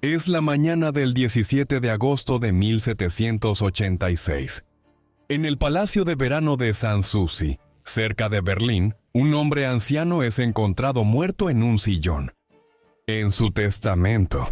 Es la mañana del 17 de agosto de 1786. En el Palacio de Verano de Sanssouci, cerca de Berlín, un hombre anciano es encontrado muerto en un sillón. En su testamento,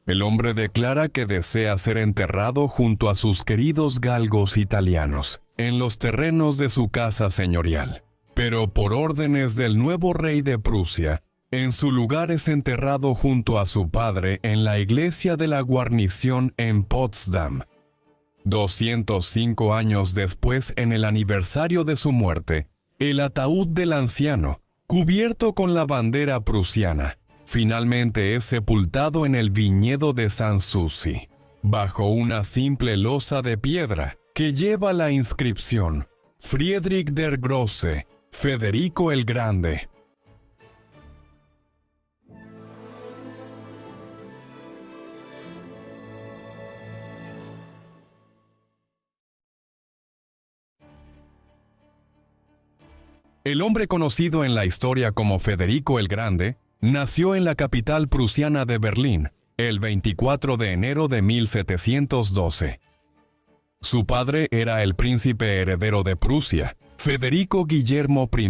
el hombre declara que desea ser enterrado junto a sus queridos galgos italianos, en los terrenos de su casa señorial. Pero por órdenes del nuevo rey de Prusia, en su lugar es enterrado junto a su padre en la iglesia de la guarnición en Potsdam. 205 años después, en el aniversario de su muerte, el ataúd del anciano, cubierto con la bandera prusiana, finalmente es sepultado en el viñedo de Sanssouci, bajo una simple losa de piedra que lleva la inscripción Friedrich der Große, Federico el Grande. El hombre conocido en la historia como Federico el Grande nació en la capital prusiana de Berlín el 24 de enero de 1712. Su padre era el príncipe heredero de Prusia, Federico Guillermo I,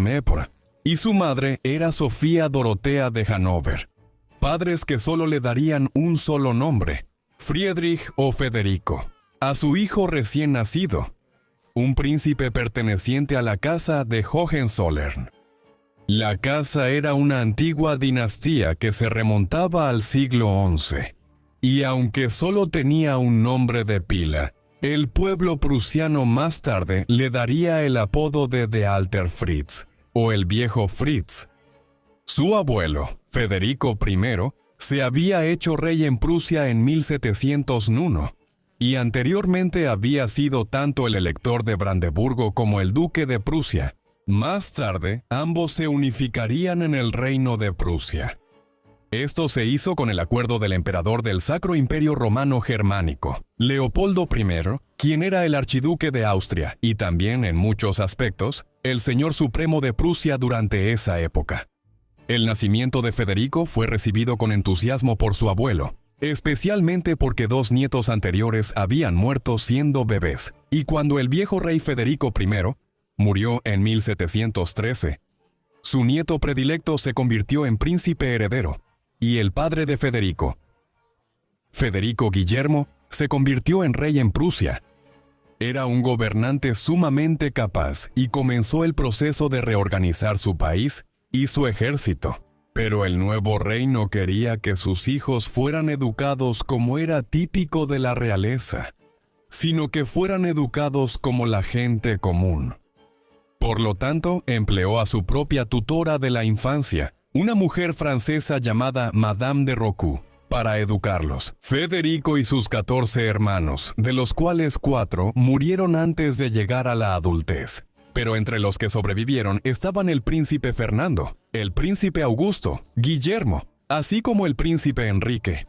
y su madre era Sofía Dorotea de Hannover, padres que solo le darían un solo nombre, Friedrich o Federico, a su hijo recién nacido, un príncipe perteneciente a la casa de Hohenzollern. La casa era una antigua dinastía que se remontaba al siglo XI, y aunque solo tenía un nombre de pila, el pueblo prusiano más tarde le daría el apodo de Alter Fritz, o el viejo Fritz. Su abuelo, Federico I, se había hecho rey en Prusia en 1701, y anteriormente había sido tanto el elector de Brandeburgo como el duque de Prusia. Más tarde, ambos se unificarían en el reino de Prusia. Esto se hizo con el acuerdo del emperador del Sacro Imperio Romano Germánico, Leopoldo I, quien era el archiduque de Austria y también, en muchos aspectos, el señor supremo de Prusia durante esa época. El nacimiento de Federico fue recibido con entusiasmo por su abuelo, especialmente porque dos nietos anteriores habían muerto siendo bebés, y cuando el viejo rey Federico I murió en 1713, su nieto predilecto se convirtió en príncipe heredero, y el padre de Federico, Federico Guillermo, se convirtió en rey en Prusia. Era un gobernante sumamente capaz y comenzó el proceso de reorganizar su país y su ejército. Pero el nuevo rey no quería que sus hijos fueran educados como era típico de la realeza, sino que fueran educados como la gente común. Por lo tanto, empleó a su propia tutora de la infancia, una mujer francesa llamada Madame de Rocoux, para educarlos. Federico y sus 14 hermanos, de los cuales 4 murieron antes de llegar a la adultez. Pero entre los que sobrevivieron estaban el príncipe Fernando, el príncipe Augusto, Guillermo, así como el príncipe Enrique.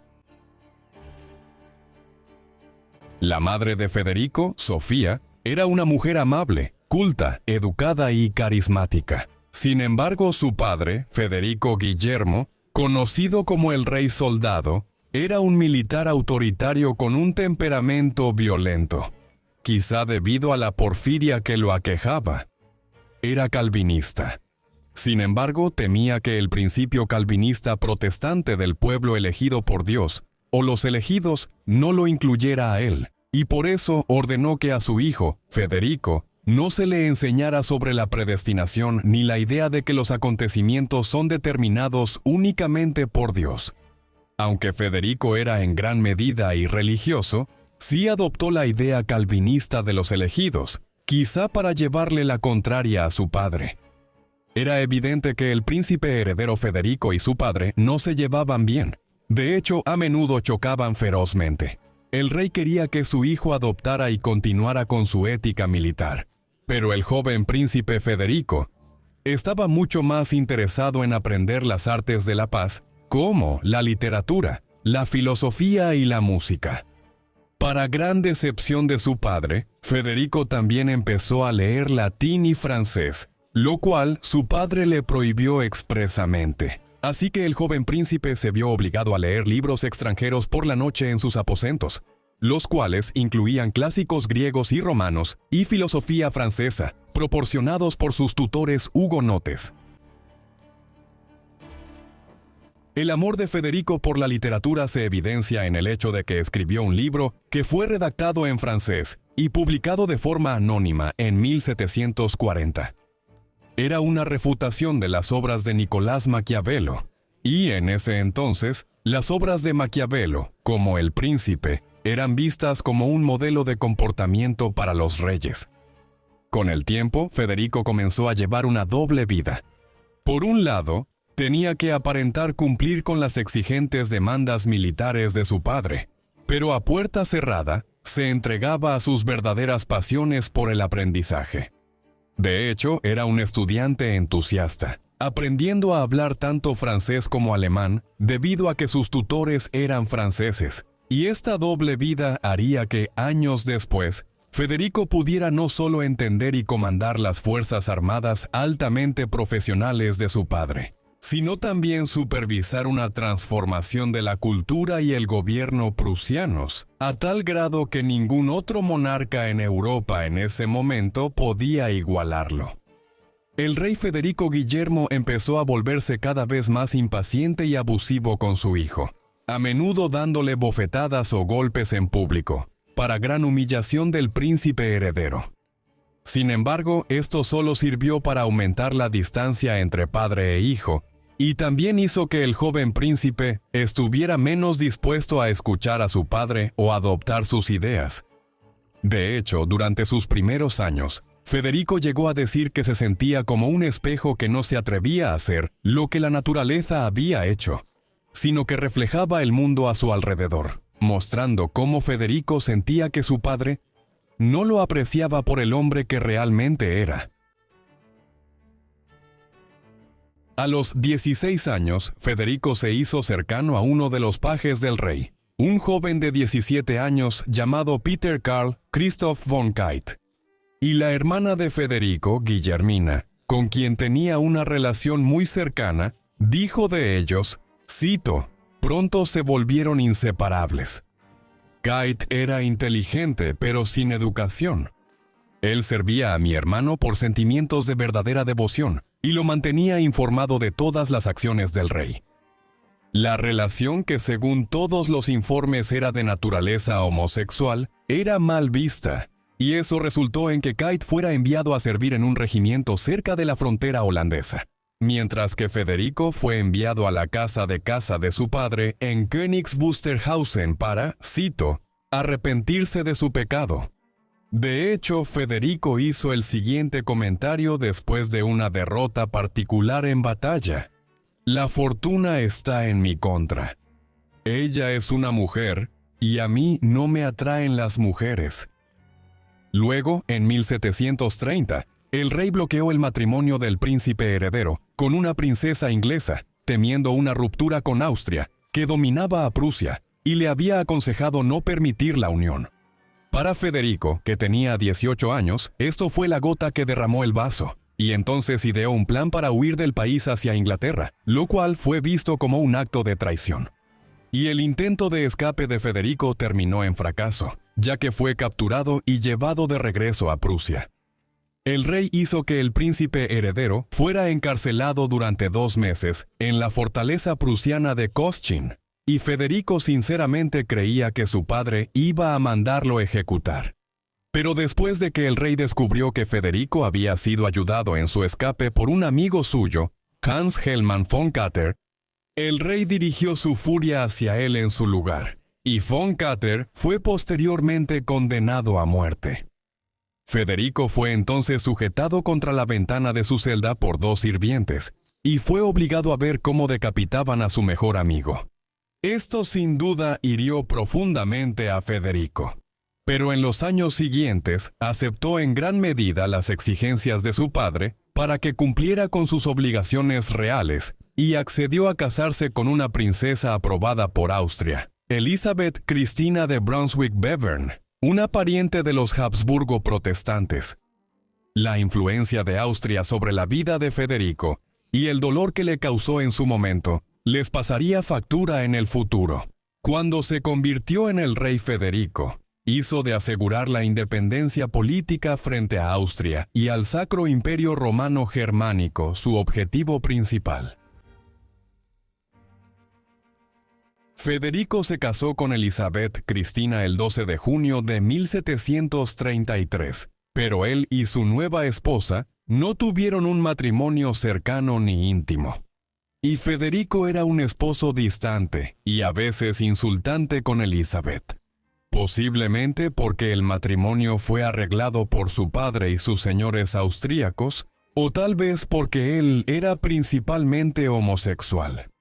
La madre de Federico, Sofía, era una mujer amable, culta, educada y carismática. Sin embargo, su padre, Federico Guillermo, conocido como el Rey Soldado, era un militar autoritario con un temperamento violento, quizá debido a la porfiria que lo aquejaba. Era calvinista. Sin embargo, temía que el principio calvinista protestante del pueblo elegido por Dios, o los elegidos, no lo incluyera a él, y por eso ordenó que a su hijo, Federico, no se le enseñara sobre la predestinación ni la idea de que los acontecimientos son determinados únicamente por Dios. Aunque Federico era en gran medida irreligioso, sí adoptó la idea calvinista de los elegidos, quizá para llevarle la contraria a su padre. Era evidente que el príncipe heredero Federico y su padre no se llevaban bien. De hecho, a menudo chocaban ferozmente. El rey quería que su hijo adoptara y continuara con su ética militar. Pero el joven príncipe Federico estaba mucho más interesado en aprender las artes de la paz, como la literatura, la filosofía y la música. Para gran decepción de su padre, Federico también empezó a leer latín y francés, lo cual su padre le prohibió expresamente. Así que el joven príncipe se vio obligado a leer libros extranjeros por la noche en sus aposentos, los cuales incluían clásicos griegos y romanos y filosofía francesa, proporcionados por sus tutores hugonotes. El amor de Federico por la literatura se evidencia en el hecho de que escribió un libro que fue redactado en francés y publicado de forma anónima en 1740. Era una refutación de las obras de Nicolás Maquiavelo, y en ese entonces, las obras de Maquiavelo, como El Príncipe, eran vistas como un modelo de comportamiento para los reyes. Con el tiempo, Federico comenzó a llevar una doble vida. Por un lado, tenía que aparentar cumplir con las exigentes demandas militares de su padre, pero a puerta cerrada se entregaba a sus verdaderas pasiones por el aprendizaje. De hecho, era un estudiante entusiasta, aprendiendo a hablar tanto francés como alemán debido a que sus tutores eran franceses, y esta doble vida haría que, años después, Federico pudiera no solo entender y comandar las fuerzas armadas altamente profesionales de su padre, sino también supervisar una transformación de la cultura y el gobierno prusianos, a tal grado que ningún otro monarca en Europa en ese momento podía igualarlo. El rey Federico Guillermo empezó a volverse cada vez más impaciente y abusivo con su hijo, a menudo dándole bofetadas o golpes en público, para gran humillación del príncipe heredero. Sin embargo, esto solo sirvió para aumentar la distancia entre padre e hijo, y también hizo que el joven príncipe estuviera menos dispuesto a escuchar a su padre o adoptar sus ideas. De hecho, durante sus primeros años, Federico llegó a decir que se sentía como un espejo que no se atrevía a hacer lo que la naturaleza había hecho, sino que reflejaba el mundo a su alrededor, mostrando cómo Federico sentía que su padre no lo apreciaba por el hombre que realmente era. A los 16 años, Federico se hizo cercano a uno de los pajes del rey, un joven de 17 años llamado Peter Karl Christoph von Keitt, y la hermana de Federico, Guillermina, con quien tenía una relación muy cercana, dijo de ellos, cito, «Pronto se volvieron inseparables». Keitt era inteligente, pero sin educación. Él servía a mi hermano por sentimientos de verdadera devoción, y lo mantenía informado de todas las acciones del rey. La relación, que según todos los informes era de naturaleza homosexual, era mal vista, y eso resultó en que Keitt fuera enviado a servir en un regimiento cerca de la frontera holandesa, mientras que Federico fue enviado a la casa de su padre en Königs Wusterhausen para, cito, arrepentirse de su pecado. De hecho, Federico hizo el siguiente comentario después de una derrota particular en batalla. «La fortuna está en mi contra. Ella es una mujer, y a mí no me atraen las mujeres». Luego, en 1730, el rey bloqueó el matrimonio del príncipe heredero con una princesa inglesa, temiendo una ruptura con Austria, que dominaba a Prusia, y le había aconsejado no permitir la unión. Para Federico, que tenía 18 años, esto fue la gota que derramó el vaso, y entonces ideó un plan para huir del país hacia Inglaterra, lo cual fue visto como un acto de traición. Y el intento de escape de Federico terminó en fracaso, ya que fue capturado y llevado de regreso a Prusia. El rey hizo que el príncipe heredero fuera encarcelado durante 2 meses en la fortaleza prusiana de Coschin, y Federico sinceramente creía que su padre iba a mandarlo ejecutar. Pero después de que el rey descubrió que Federico había sido ayudado en su escape por un amigo suyo, Hans Hellmann von Katter, el rey dirigió su furia hacia él en su lugar, y von Katter fue posteriormente condenado a muerte. Federico fue entonces sujetado contra la ventana de su celda por 2 sirvientes, y fue obligado a ver cómo decapitaban a su mejor amigo. Esto sin duda hirió profundamente a Federico, pero en los años siguientes aceptó en gran medida las exigencias de su padre para que cumpliera con sus obligaciones reales y accedió a casarse con una princesa aprobada por Austria, Elizabeth Cristina de Brunswick-Bevern, una pariente de los Habsburgo protestantes. La influencia de Austria sobre la vida de Federico y el dolor que le causó en su momento les pasaría factura en el futuro. Cuando se convirtió en el rey Federico, hizo de asegurar la independencia política frente a Austria y al Sacro Imperio Romano Germánico su objetivo principal. Federico se casó con Elizabeth Cristina el 12 de junio de 1733, pero él y su nueva esposa no tuvieron un matrimonio cercano ni íntimo. Y Federico era un esposo distante y a veces insultante con Elizabeth. Posiblemente porque el matrimonio fue arreglado por su padre y sus señores austríacos, o tal vez porque él era principalmente homosexual,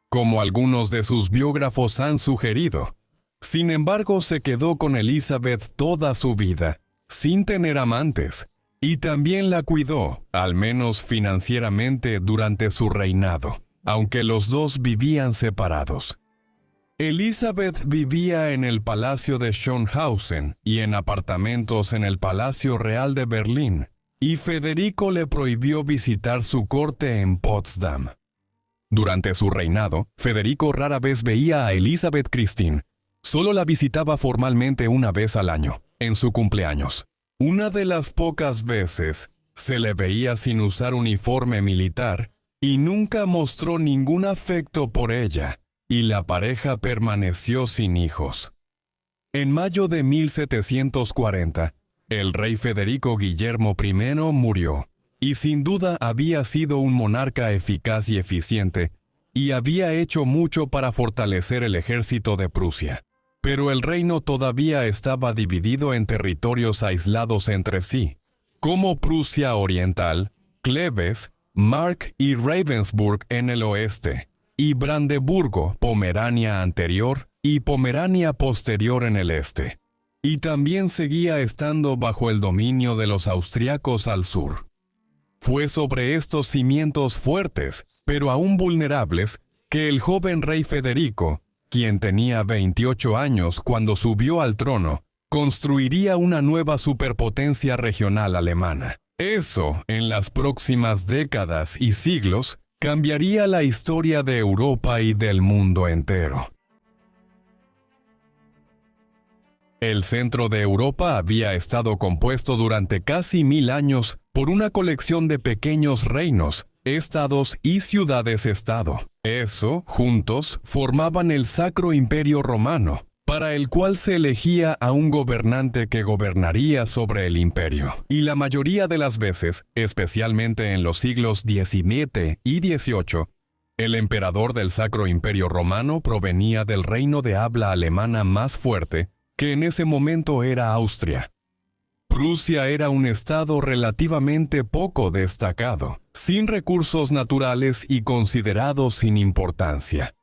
como algunos de sus biógrafos han sugerido. Sin embargo, se quedó con Elizabeth toda su vida, sin tener amantes, y también la cuidó, al menos financieramente, durante su reinado, aunque los dos vivían separados. Elizabeth vivía en el Palacio de Schönhausen y en apartamentos en el Palacio Real de Berlín, y Federico le prohibió visitar su corte en Potsdam. Durante su reinado, Federico rara vez veía a Elizabeth Christine. Solo la visitaba formalmente una vez al año, en su cumpleaños. Una de las pocas veces, se le veía sin usar uniforme militar, y nunca mostró ningún afecto por ella, y la pareja permaneció sin hijos. En mayo de 1740, el rey Federico Guillermo I murió, y sin duda había sido un monarca eficaz y eficiente, y había hecho mucho para fortalecer el ejército de Prusia. Pero el reino todavía estaba dividido en territorios aislados entre sí, como Prusia Oriental, Cleves, Mark y Ravensburg en el oeste, y Brandeburgo, Pomerania anterior y Pomerania posterior en el este. Y también seguía estando bajo el dominio de los austriacos al sur. Fue sobre estos cimientos fuertes, pero aún vulnerables, que el joven rey Federico, quien tenía 28 años cuando subió al trono, construiría una nueva superpotencia regional alemana. Eso, en las próximas décadas y siglos, cambiaría la historia de Europa y del mundo entero. El centro de Europa había estado compuesto durante casi 1000 años por una colección de pequeños reinos, estados y ciudades-estado. Eso, juntos, formaban el Sacro Imperio Romano, para el cual se elegía a un gobernante que gobernaría sobre el imperio. Y la mayoría de las veces, especialmente en los siglos XVII y XVIII, el emperador del Sacro Imperio Romano provenía del reino de habla alemana más fuerte, que en ese momento era Austria. Prusia era un estado relativamente poco destacado, sin recursos naturales y considerado sin importancia.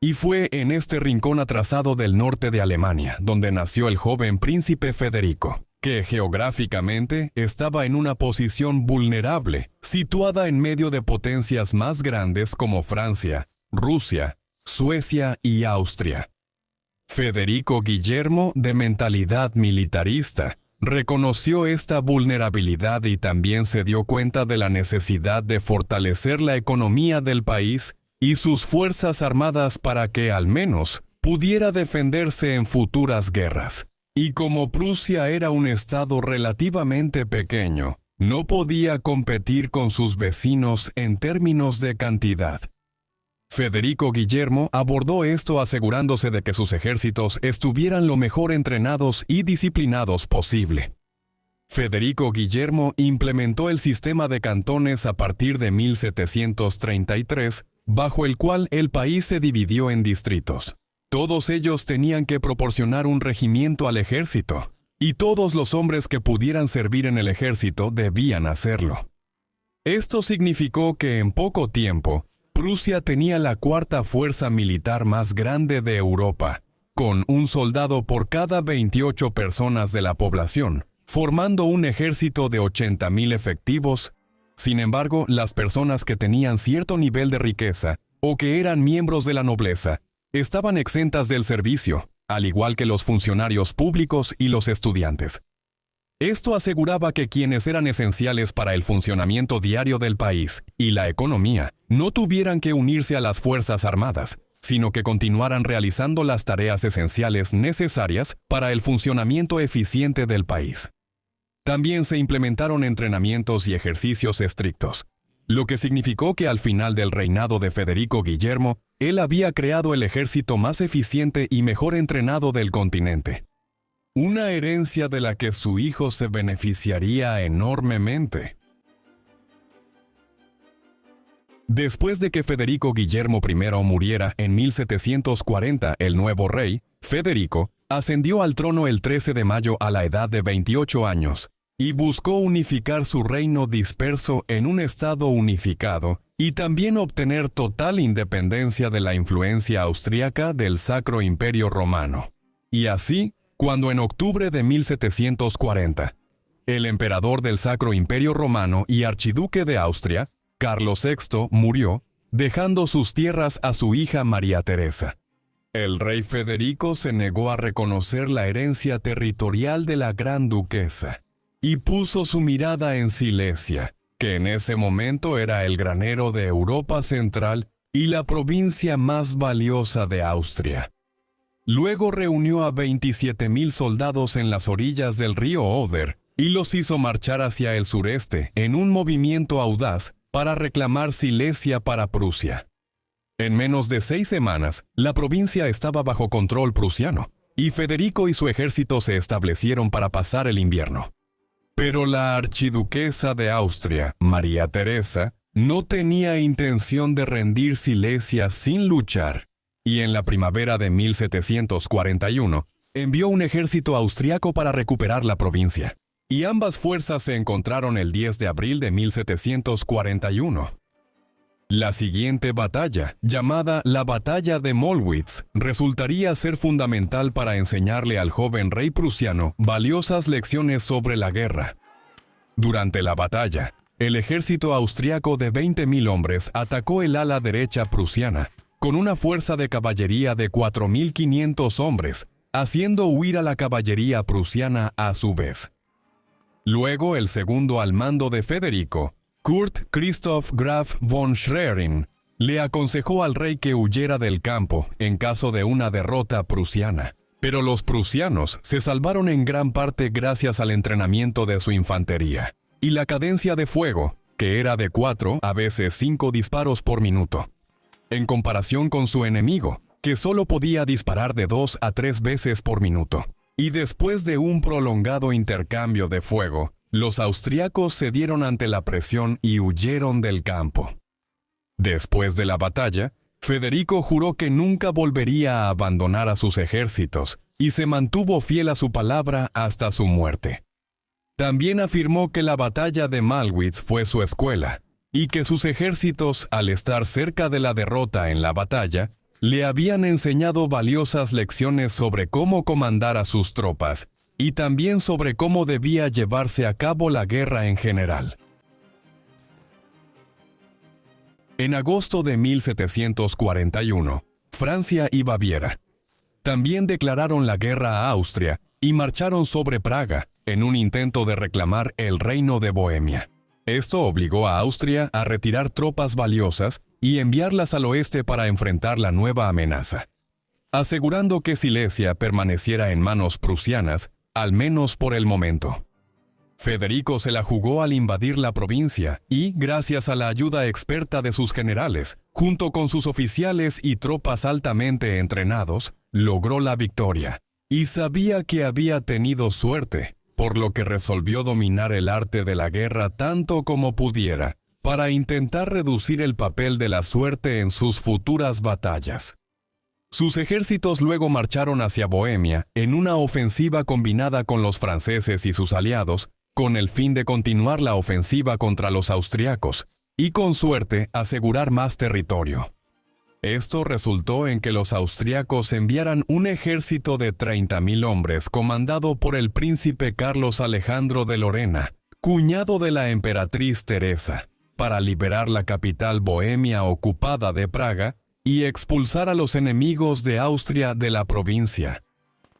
Y fue en este rincón atrasado del norte de Alemania donde nació el joven príncipe Federico, que geográficamente estaba en una posición vulnerable, situada en medio de potencias más grandes como Francia, Rusia, Suecia y Austria. Federico Guillermo, de mentalidad militarista, reconoció esta vulnerabilidad y también se dio cuenta de la necesidad de fortalecer la economía del país y sus fuerzas armadas para que, al menos, pudiera defenderse en futuras guerras. Y como Prusia era un estado relativamente pequeño, no podía competir con sus vecinos en términos de cantidad. Federico Guillermo abordó esto asegurándose de que sus ejércitos estuvieran lo mejor entrenados y disciplinados posible. Federico Guillermo implementó el sistema de cantones a partir de 1733, bajo el cual el país se dividió en distritos. Todos ellos tenían que proporcionar un regimiento al ejército, y todos los hombres que pudieran servir en el ejército debían hacerlo. Esto significó que en poco tiempo, Prusia tenía la cuarta fuerza militar más grande de Europa, con un soldado por cada 28 personas de la población, formando un ejército de 80,000 efectivos. Sin embargo, las personas que tenían cierto nivel de riqueza o que eran miembros de la nobleza estaban exentas del servicio, al igual que los funcionarios públicos y los estudiantes. Esto aseguraba que quienes eran esenciales para el funcionamiento diario del país y la economía no tuvieran que unirse a las Fuerzas Armadas, sino que continuaran realizando las tareas esenciales necesarias para el funcionamiento eficiente del país. También se implementaron entrenamientos y ejercicios estrictos, lo que significó que al final del reinado de Federico Guillermo, él había creado el ejército más eficiente y mejor entrenado del continente. Una herencia de la que su hijo se beneficiaría enormemente. Después de que Federico Guillermo I muriera en 1740, el nuevo rey, Federico, ascendió al trono el 13 de mayo a la edad de 28 años y buscó unificar su reino disperso en un estado unificado y también obtener total independencia de la influencia austríaca del Sacro Imperio Romano. Y así, cuando en octubre de 1740, el emperador del Sacro Imperio Romano y archiduque de Austria, Carlos VI, murió, dejando sus tierras a su hija María Teresa. El rey Federico se negó a reconocer la herencia territorial de la gran duquesa y puso su mirada en Silesia, que en ese momento era el granero de Europa Central y la provincia más valiosa de Austria. Luego reunió a 27,000 soldados en las orillas del río Oder y los hizo marchar hacia el sureste en un movimiento audaz para reclamar Silesia para Prusia. En menos de 6 semanas, la provincia estaba bajo control prusiano, y Federico y su ejército se establecieron para pasar el invierno. Pero la archiduquesa de Austria, María Teresa, no tenía intención de rendir Silesia sin luchar, y en la primavera de 1741 envió un ejército austriaco para recuperar la provincia, y ambas fuerzas se encontraron el 10 de abril de 1741. La siguiente batalla, llamada la Batalla de Mollwitz, resultaría ser fundamental para enseñarle al joven rey prusiano valiosas lecciones sobre la guerra. Durante la batalla, el ejército austriaco de 20,000 hombres atacó el ala derecha prusiana, con una fuerza de caballería de 4,500 hombres, haciendo huir a la caballería prusiana a su vez. Luego, el segundo al mando de Federico, Kurt Christoph Graf von Schwerin, le aconsejó al rey que huyera del campo en caso de una derrota prusiana. Pero los prusianos se salvaron en gran parte gracias al entrenamiento de su infantería y la cadencia de fuego, que era de 4, a veces 5 disparos por minuto, en comparación con su enemigo, que solo podía disparar de 2 a 3 veces por minuto. Y después de un prolongado intercambio de fuego, los austriacos cedieron ante la presión y huyeron del campo. Después de la batalla, Federico juró que nunca volvería a abandonar a sus ejércitos y se mantuvo fiel a su palabra hasta su muerte. También afirmó que la batalla de Mollwitz fue su escuela y que sus ejércitos, al estar cerca de la derrota en la batalla, le habían enseñado valiosas lecciones sobre cómo comandar a sus tropas y también sobre cómo debía llevarse a cabo la guerra en general. En agosto de 1741, Francia y Baviera también declararon la guerra a Austria y marcharon sobre Praga en un intento de reclamar el reino de Bohemia. Esto obligó a Austria a retirar tropas valiosas y enviarlas al oeste para enfrentar la nueva amenaza, asegurando que Silesia permaneciera en manos prusianas, al menos por el momento. Federico se la jugó al invadir la provincia y, gracias a la ayuda experta de sus generales, junto con sus oficiales y tropas altamente entrenados, logró la victoria. Y sabía que había tenido suerte, por lo que resolvió dominar el arte de la guerra tanto como pudiera, para intentar reducir el papel de la suerte en sus futuras batallas. Sus ejércitos luego marcharon hacia Bohemia en una ofensiva combinada con los franceses y sus aliados, con el fin de continuar la ofensiva contra los austriacos y, con suerte, asegurar más territorio. Esto resultó en que los austriacos enviaran un ejército de 30,000 hombres comandado por el príncipe Carlos Alejandro de Lorena, cuñado de la emperatriz Teresa, para liberar la capital bohemia ocupada de Praga y expulsar a los enemigos de Austria de la provincia.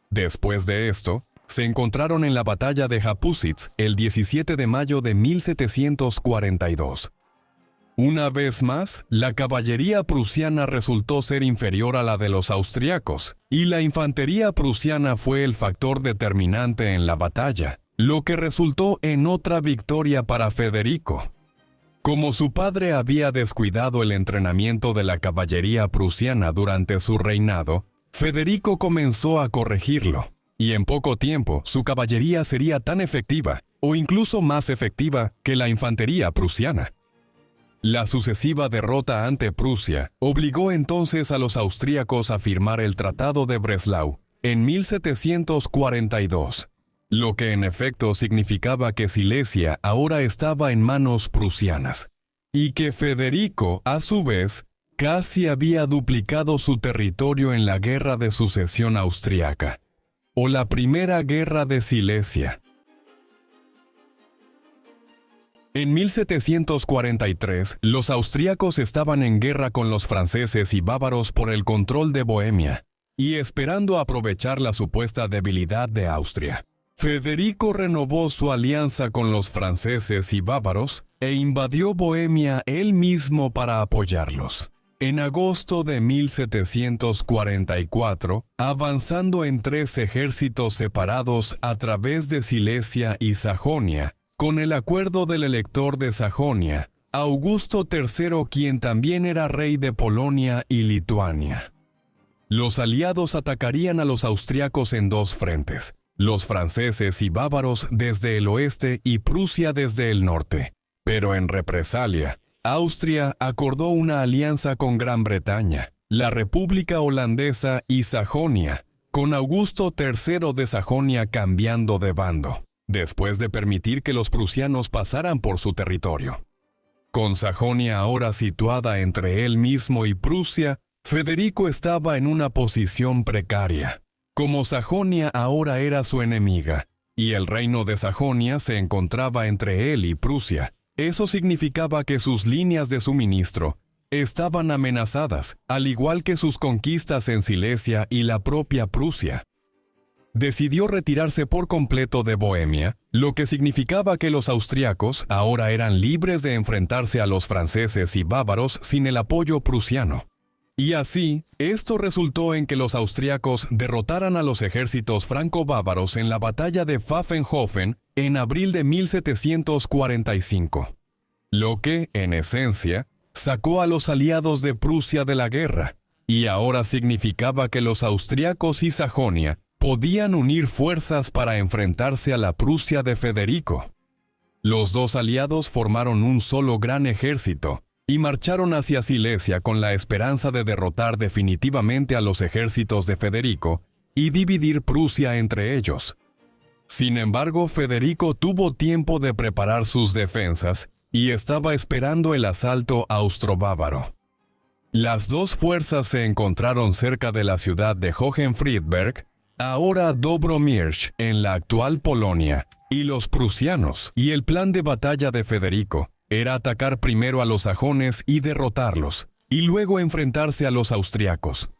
Después de esto, se encontraron en la batalla de Japusitz el 17 de mayo de 1742. Una vez más, la caballería prusiana resultó ser inferior a la de los austriacos, y la infantería prusiana fue el factor determinante en la batalla, lo que resultó en otra victoria para Federico. Como su padre había descuidado el entrenamiento de la caballería prusiana durante su reinado, Federico comenzó a corregirlo, y en poco tiempo su caballería sería tan efectiva, o incluso más efectiva, que la infantería prusiana. La sucesiva derrota ante Prusia obligó entonces a los austríacos a firmar el Tratado de Breslau en 1742, lo que en efecto significaba que Silesia ahora estaba en manos prusianas, y que Federico, a su vez, casi había duplicado su territorio en la Guerra de Sucesión Austriaca, o la Primera Guerra de Silesia. En 1743, los austríacos estaban en guerra con los franceses y bávaros por el control de Bohemia, y esperando aprovechar la supuesta debilidad de Austria. Federico renovó su alianza con los franceses y bávaros e invadió Bohemia él mismo para apoyarlos. En agosto de 1744, avanzando en 3 ejércitos separados a través de Silesia y Sajonia, con el acuerdo del elector de Sajonia, Augusto III, quien también era rey de Polonia y Lituania. Los aliados atacarían a los austriacos en 2 frentes, los franceses y bávaros desde el oeste y Prusia desde el norte. Pero en represalia, Austria acordó una alianza con Gran Bretaña, la República Holandesa y Sajonia, con Augusto III de Sajonia cambiando de bando, después de permitir que los prusianos pasaran por su territorio. Con Sajonia ahora situada entre él mismo y Prusia, Federico estaba en una posición precaria. Como Sajonia ahora era su enemiga, y el reino de Sajonia se encontraba entre él y Prusia, eso significaba que sus líneas de suministro estaban amenazadas, al igual que sus conquistas en Silesia y la propia Prusia. Decidió retirarse por completo de Bohemia, lo que significaba que los austriacos ahora eran libres de enfrentarse a los franceses y bávaros sin el apoyo prusiano. Y así, esto resultó en que los austriacos derrotaran a los ejércitos franco-bávaros en la batalla de Pfaffenhofen en abril de 1745, lo que, en esencia, sacó a los aliados de Prusia de la guerra, y ahora significaba que los austriacos y Sajonia podían unir fuerzas para enfrentarse a la Prusia de Federico. Los 2 aliados formaron un solo gran ejército, y marcharon hacia Silesia con la esperanza de derrotar definitivamente a los ejércitos de Federico y dividir Prusia entre ellos. Sin embargo, Federico tuvo tiempo de preparar sus defensas y estaba esperando el asalto austro-bávaro. Las 2 fuerzas se encontraron cerca de la ciudad de Hohenfriedberg, ahora Dobromirsk, en la actual Polonia, y los prusianos, y el plan de batalla de Federico era atacar primero a los sajones y derrotarlos, y luego enfrentarse a los austriacos.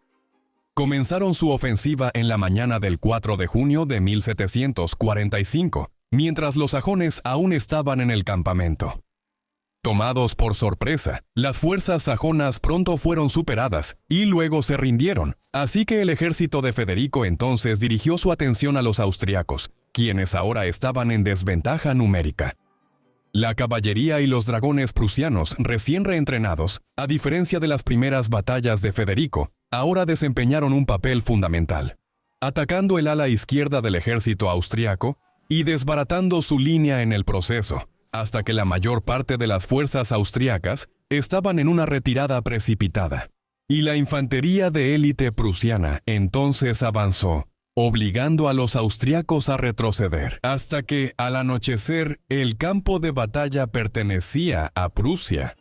Comenzaron su ofensiva en la mañana del 4 de junio de 1745, mientras los sajones aún estaban en el campamento. Tomados por sorpresa, las fuerzas sajonas pronto fueron superadas y luego se rindieron, así que el ejército de Federico entonces dirigió su atención a los austriacos, quienes ahora estaban en desventaja numérica. La caballería y los dragones prusianos recién reentrenados, a diferencia de las primeras batallas de Federico, ahora desempeñaron un papel fundamental, atacando el ala izquierda del ejército austriaco y desbaratando su línea en el proceso, hasta que la mayor parte de las fuerzas austriacas estaban en una retirada precipitada. Y la infantería de élite prusiana entonces avanzó, obligando a los austriacos a retroceder, hasta que, al anochecer, el campo de batalla pertenecía a Prusia.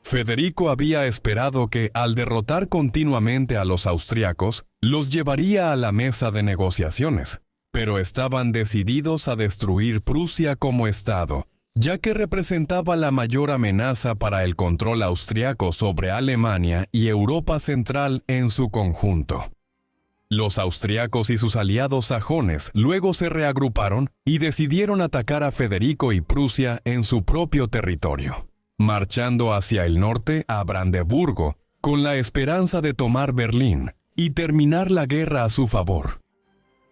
Federico había esperado que, al derrotar continuamente a los austriacos, los llevaría a la mesa de negociaciones, pero estaban decididos a destruir Prusia como Estado, ya que representaba la mayor amenaza para el control austriaco sobre Alemania y Europa Central en su conjunto. Los austriacos y sus aliados sajones luego se reagruparon y decidieron atacar a Federico y Prusia en su propio territorio, marchando hacia el norte a Brandeburgo, con la esperanza de tomar Berlín y terminar la guerra a su favor.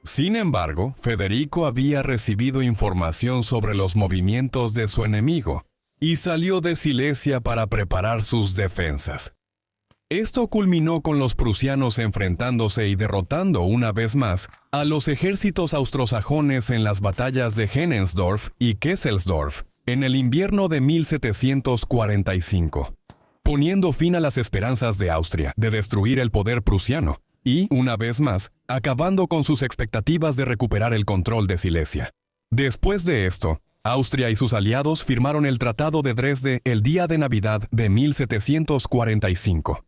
Sin embargo, Federico había recibido información sobre los movimientos de su enemigo y salió de Silesia para preparar sus defensas. Esto culminó con los prusianos enfrentándose y derrotando una vez más a los ejércitos austrosajones en las batallas de Hennigsdorf y Kesselsdorf en el invierno de 1745, poniendo fin a las esperanzas de Austria de destruir el poder prusiano y, una vez más, acabando con sus expectativas de recuperar el control de Silesia. Después de esto, Austria y sus aliados firmaron el Tratado de Dresde el día de Navidad de 1745.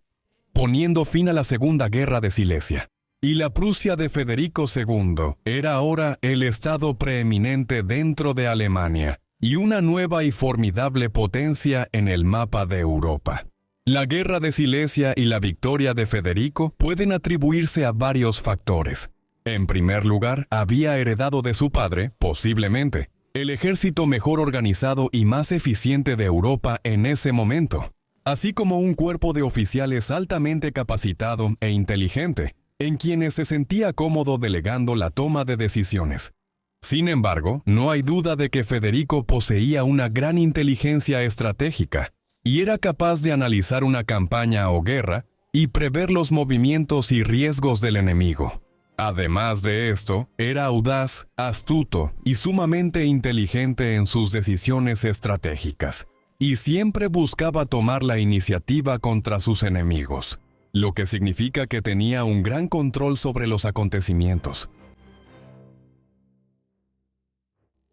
Poniendo fin a la Segunda Guerra de Silesia. Y la Prusia de Federico II era ahora el estado preeminente dentro de Alemania y una nueva y formidable potencia en el mapa de Europa. La Guerra de Silesia y la victoria de Federico pueden atribuirse a varios factores. En primer lugar, había heredado de su padre, posiblemente, el ejército mejor organizado y más eficiente de Europa en ese momento, así como un cuerpo de oficiales altamente capacitado e inteligente, en quienes se sentía cómodo delegando la toma de decisiones. Sin embargo, no hay duda de que Federico poseía una gran inteligencia estratégica y era capaz de analizar una campaña o guerra y prever los movimientos y riesgos del enemigo. Además de esto, era audaz, astuto y sumamente inteligente en sus decisiones estratégicas, y siempre buscaba tomar la iniciativa contra sus enemigos, lo que significa que tenía un gran control sobre los acontecimientos.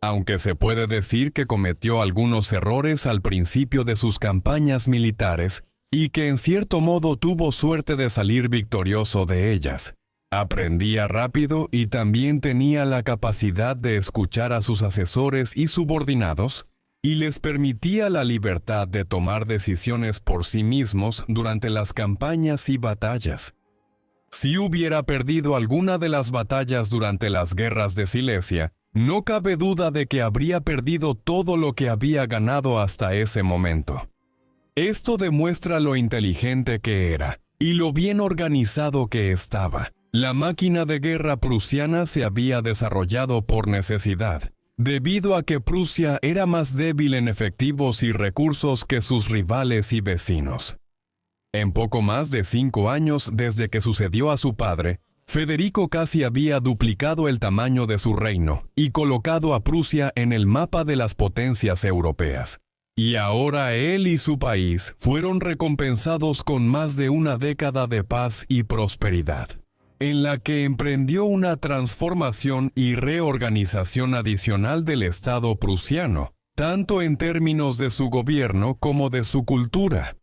Aunque se puede decir que cometió algunos errores al principio de sus campañas militares y que en cierto modo tuvo suerte de salir victorioso de ellas, aprendía rápido y también tenía la capacidad de escuchar a sus asesores y subordinados, y les permitía la libertad de tomar decisiones por sí mismos durante las campañas y batallas. Si hubiera perdido alguna de las batallas durante las guerras de Silesia, no cabe duda de que habría perdido todo lo que había ganado hasta ese momento. Esto demuestra lo inteligente que era y lo bien organizado que estaba. La máquina de guerra prusiana se había desarrollado por necesidad, debido a que Prusia era más débil en efectivos y recursos que sus rivales y vecinos. En poco más de 5 años desde que sucedió a su padre, Federico casi había duplicado el tamaño de su reino y colocado a Prusia en el mapa de las potencias europeas. Y ahora él y su país fueron recompensados con más de una década de paz y prosperidad, en la que emprendió una transformación y reorganización adicional del Estado prusiano, tanto en términos de su gobierno como de su cultura.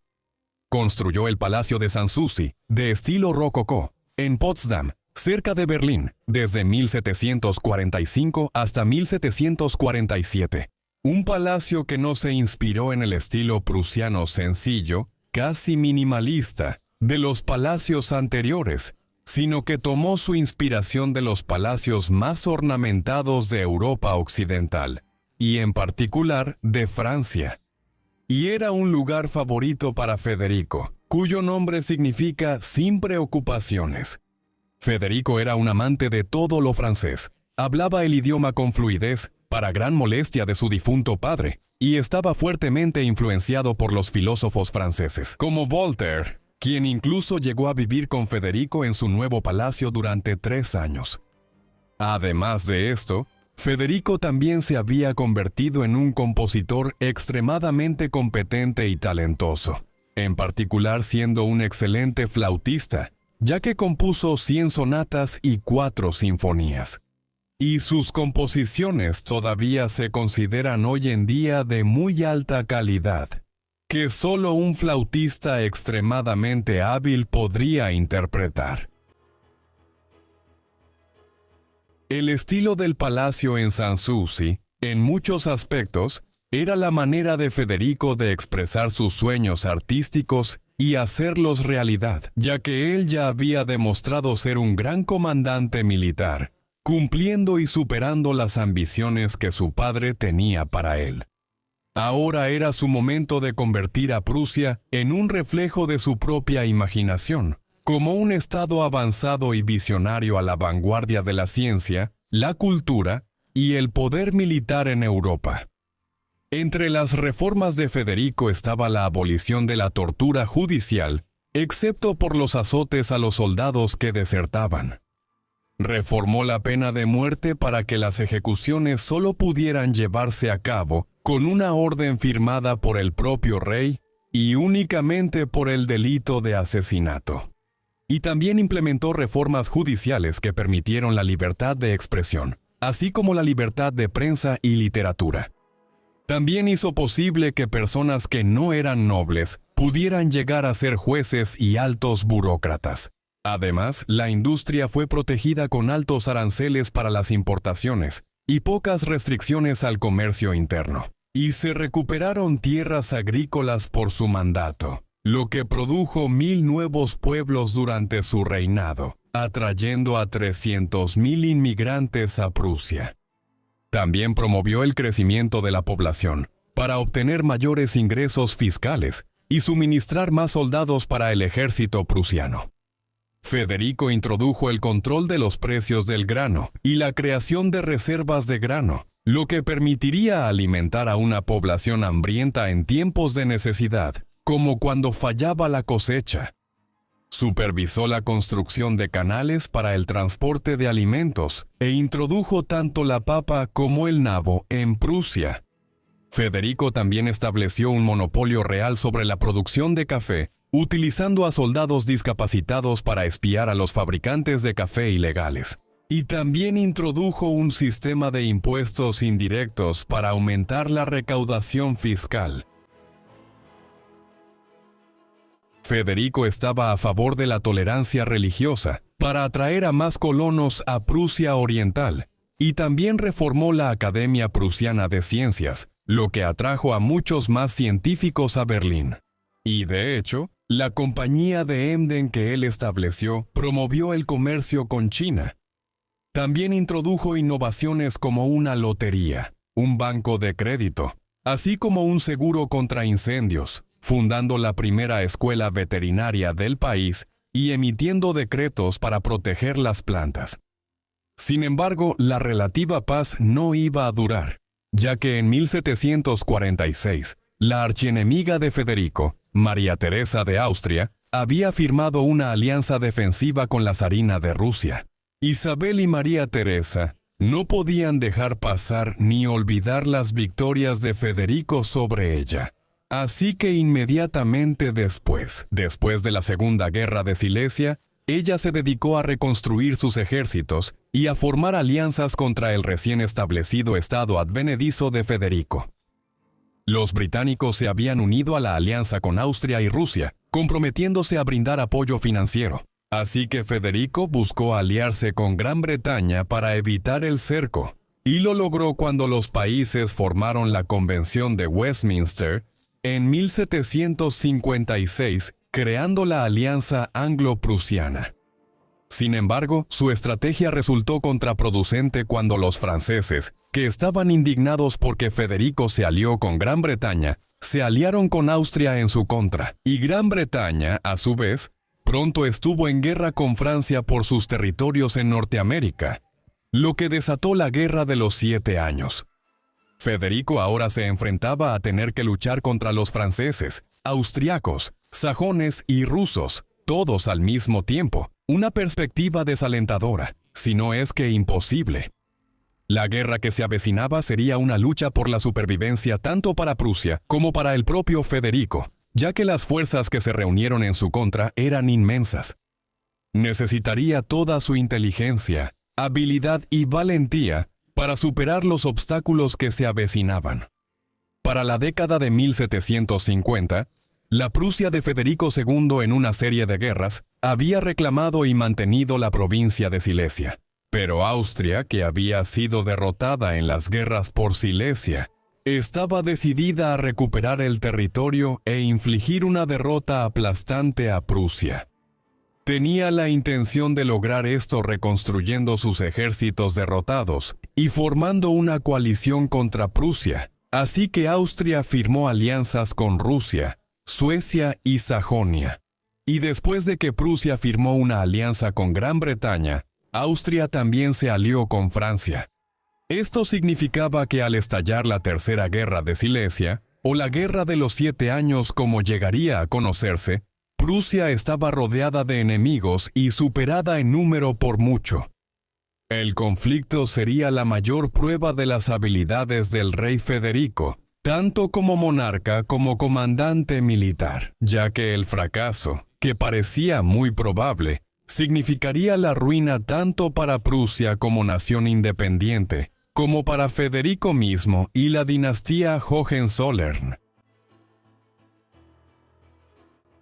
Construyó el Palacio de Sanssouci, de estilo rococó, en Potsdam, cerca de Berlín, desde 1745 hasta 1747. Un palacio que no se inspiró en el estilo prusiano sencillo, casi minimalista, de los palacios anteriores, sino que tomó su inspiración de los palacios más ornamentados de Europa occidental, y en particular de Francia. Y era un lugar favorito para Federico, cuyo nombre significa sin preocupaciones. Federico era un amante de todo lo francés, hablaba el idioma con fluidez, para gran molestia de su difunto padre, y estaba fuertemente influenciado por los filósofos franceses, como Voltaire, quien incluso llegó a vivir con Federico en su nuevo palacio durante 3 años. Además de esto, Federico también se había convertido en un compositor extremadamente competente y talentoso, en particular siendo un excelente flautista, ya que compuso 100 sonatas y 4 sinfonías. Y sus composiciones todavía se consideran hoy en día de muy alta calidad, que solo un flautista extremadamente hábil podría interpretar. El estilo del palacio en Sanssouci, en muchos aspectos, era la manera de Federico de expresar sus sueños artísticos y hacerlos realidad, ya que él ya había demostrado ser un gran comandante militar, cumpliendo y superando las ambiciones que su padre tenía para él. Ahora era su momento de convertir a Prusia en un reflejo de su propia imaginación, como un estado avanzado y visionario a la vanguardia de la ciencia, la cultura y el poder militar en Europa. Entre las reformas de Federico estaba la abolición de la tortura judicial, excepto por los azotes a los soldados que desertaban. Reformó la pena de muerte para que las ejecuciones solo pudieran llevarse a cabo con una orden firmada por el propio rey y únicamente por el delito de asesinato. Y también implementó reformas judiciales que permitieron la libertad de expresión, así como la libertad de prensa y literatura. También hizo posible que personas que no eran nobles pudieran llegar a ser jueces y altos burócratas. Además, la industria fue protegida con altos aranceles para las importaciones y pocas restricciones al comercio interno. Y se recuperaron tierras agrícolas por su mandato, lo que produjo 1000 nuevos pueblos durante su reinado, atrayendo a 300.000 inmigrantes a Prusia. También promovió el crecimiento de la población para obtener mayores ingresos fiscales y suministrar más soldados para el ejército prusiano. Federico introdujo el control de los precios del grano y la creación de reservas de grano, lo que permitiría alimentar a una población hambrienta en tiempos de necesidad, como cuando fallaba la cosecha. Supervisó la construcción de canales para el transporte de alimentos e introdujo tanto la papa como el nabo en Prusia. Federico también estableció un monopolio real sobre la producción de café, utilizando a soldados discapacitados para espiar a los fabricantes de café ilegales. Y también introdujo un sistema de impuestos indirectos para aumentar la recaudación fiscal. Federico estaba a favor de la tolerancia religiosa para atraer a más colonos a Prusia Oriental, y también reformó la Academia Prusiana de Ciencias, lo que atrajo a muchos más científicos a Berlín. Y de hecho, la compañía de Emden que él estableció promovió el comercio con China. También introdujo innovaciones como una lotería, un banco de crédito, así como un seguro contra incendios, fundando la primera escuela veterinaria del país y emitiendo decretos para proteger las plantas. Sin embargo, la relativa paz no iba a durar, ya que en 1746, la archienemiga de Federico, María Teresa de Austria, había firmado una alianza defensiva con la zarina de Rusia. Isabel y María Teresa no podían dejar pasar ni olvidar las victorias de Federico sobre ella. Así que inmediatamente después de la Segunda Guerra de Silesia, ella se dedicó a reconstruir sus ejércitos y a formar alianzas contra el recién establecido Estado advenedizo de Federico. Los británicos se habían unido a la alianza con Austria y Rusia, comprometiéndose a brindar apoyo financiero. Así que Federico buscó aliarse con Gran Bretaña para evitar el cerco, y lo logró cuando los países formaron la Convención de Westminster en 1756, creando la Alianza Anglo-Prusiana. Sin embargo, su estrategia resultó contraproducente cuando los franceses, que estaban indignados porque Federico se alió con Gran Bretaña, se aliaron con Austria en su contra, y Gran Bretaña, a su vez, pronto estuvo en guerra con Francia por sus territorios en Norteamérica, lo que desató la Guerra de los 7 años. Federico ahora se enfrentaba a tener que luchar contra los franceses, austriacos, sajones y rusos, todos al mismo tiempo, una perspectiva desalentadora, si no es que imposible. La guerra que se avecinaba sería una lucha por la supervivencia tanto para Prusia como para el propio Federico, ya que las fuerzas que se reunieron en su contra eran inmensas. Necesitaría toda su inteligencia, habilidad y valentía para superar los obstáculos que se avecinaban. Para la década de 1750, la Prusia de Federico II en una serie de guerras había reclamado y mantenido la provincia de Silesia, pero Austria, que había sido derrotada en las guerras por Silesia, estaba decidida a recuperar el territorio e infligir una derrota aplastante a Prusia. Tenía la intención de lograr esto reconstruyendo sus ejércitos derrotados y formando una coalición contra Prusia, así que Austria firmó alianzas con Rusia, Suecia y Sajonia. Y después de que Prusia firmó una alianza con Gran Bretaña, Austria también se alió con Francia. Esto significaba que al estallar la Tercera Guerra de Silesia, o la Guerra de los 7 Años como llegaría a conocerse, Prusia estaba rodeada de enemigos y superada en número por mucho. El conflicto sería la mayor prueba de las habilidades del rey Federico, tanto como monarca como comandante militar, ya que el fracaso, que parecía muy probable, significaría la ruina tanto para Prusia como nación independiente, como para Federico mismo y la dinastía Hohenzollern.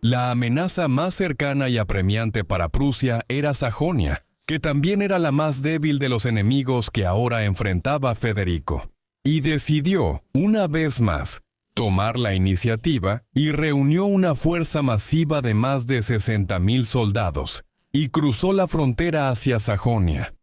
La amenaza más cercana y apremiante para Prusia era Sajonia, que también era la más débil de los enemigos que ahora enfrentaba Federico, y decidió, una vez más, tomar la iniciativa y reunió una fuerza masiva de más de 60.000 soldados, y cruzó la frontera hacia Sajonia.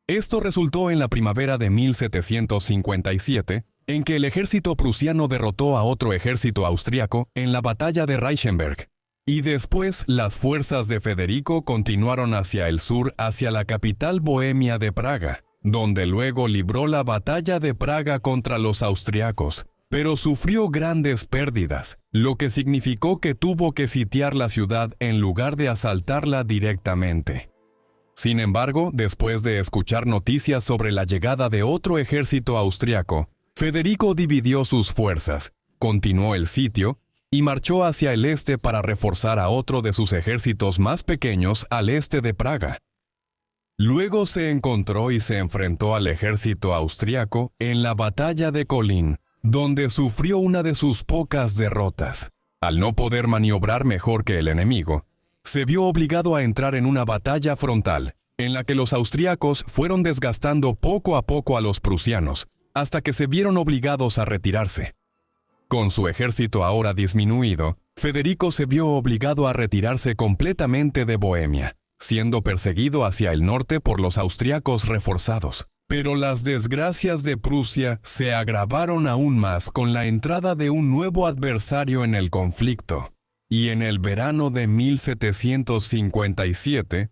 Esto resultó en la primavera de 1757, en que el ejército prusiano derrotó a otro ejército austriaco en la batalla de Reichenberg, y después las fuerzas de Federico continuaron hacia el sur hacia la capital bohemia de Praga, donde luego libró la batalla de Praga contra los austriacos, pero sufrió grandes pérdidas, lo que significó que tuvo que sitiar la ciudad en lugar de asaltarla directamente. Sin embargo, después de escuchar noticias sobre la llegada de otro ejército austriaco, Federico dividió sus fuerzas, continuó el sitio y marchó hacia el este para reforzar a otro de sus ejércitos más pequeños al este de Praga. Luego se encontró y se enfrentó al ejército austriaco en la batalla de Kolín, donde sufrió una de sus pocas derrotas. Al no poder maniobrar mejor que el enemigo, se vio obligado a entrar en una batalla frontal, en la que los austriacos fueron desgastando poco a poco a los prusianos, hasta que se vieron obligados a retirarse. Con su ejército ahora disminuido, Federico se vio obligado a retirarse completamente de Bohemia, siendo perseguido hacia el norte por los austriacos reforzados. Pero las desgracias de Prusia se agravaron aún más con la entrada de un nuevo adversario en el conflicto. Y en el verano de 1757,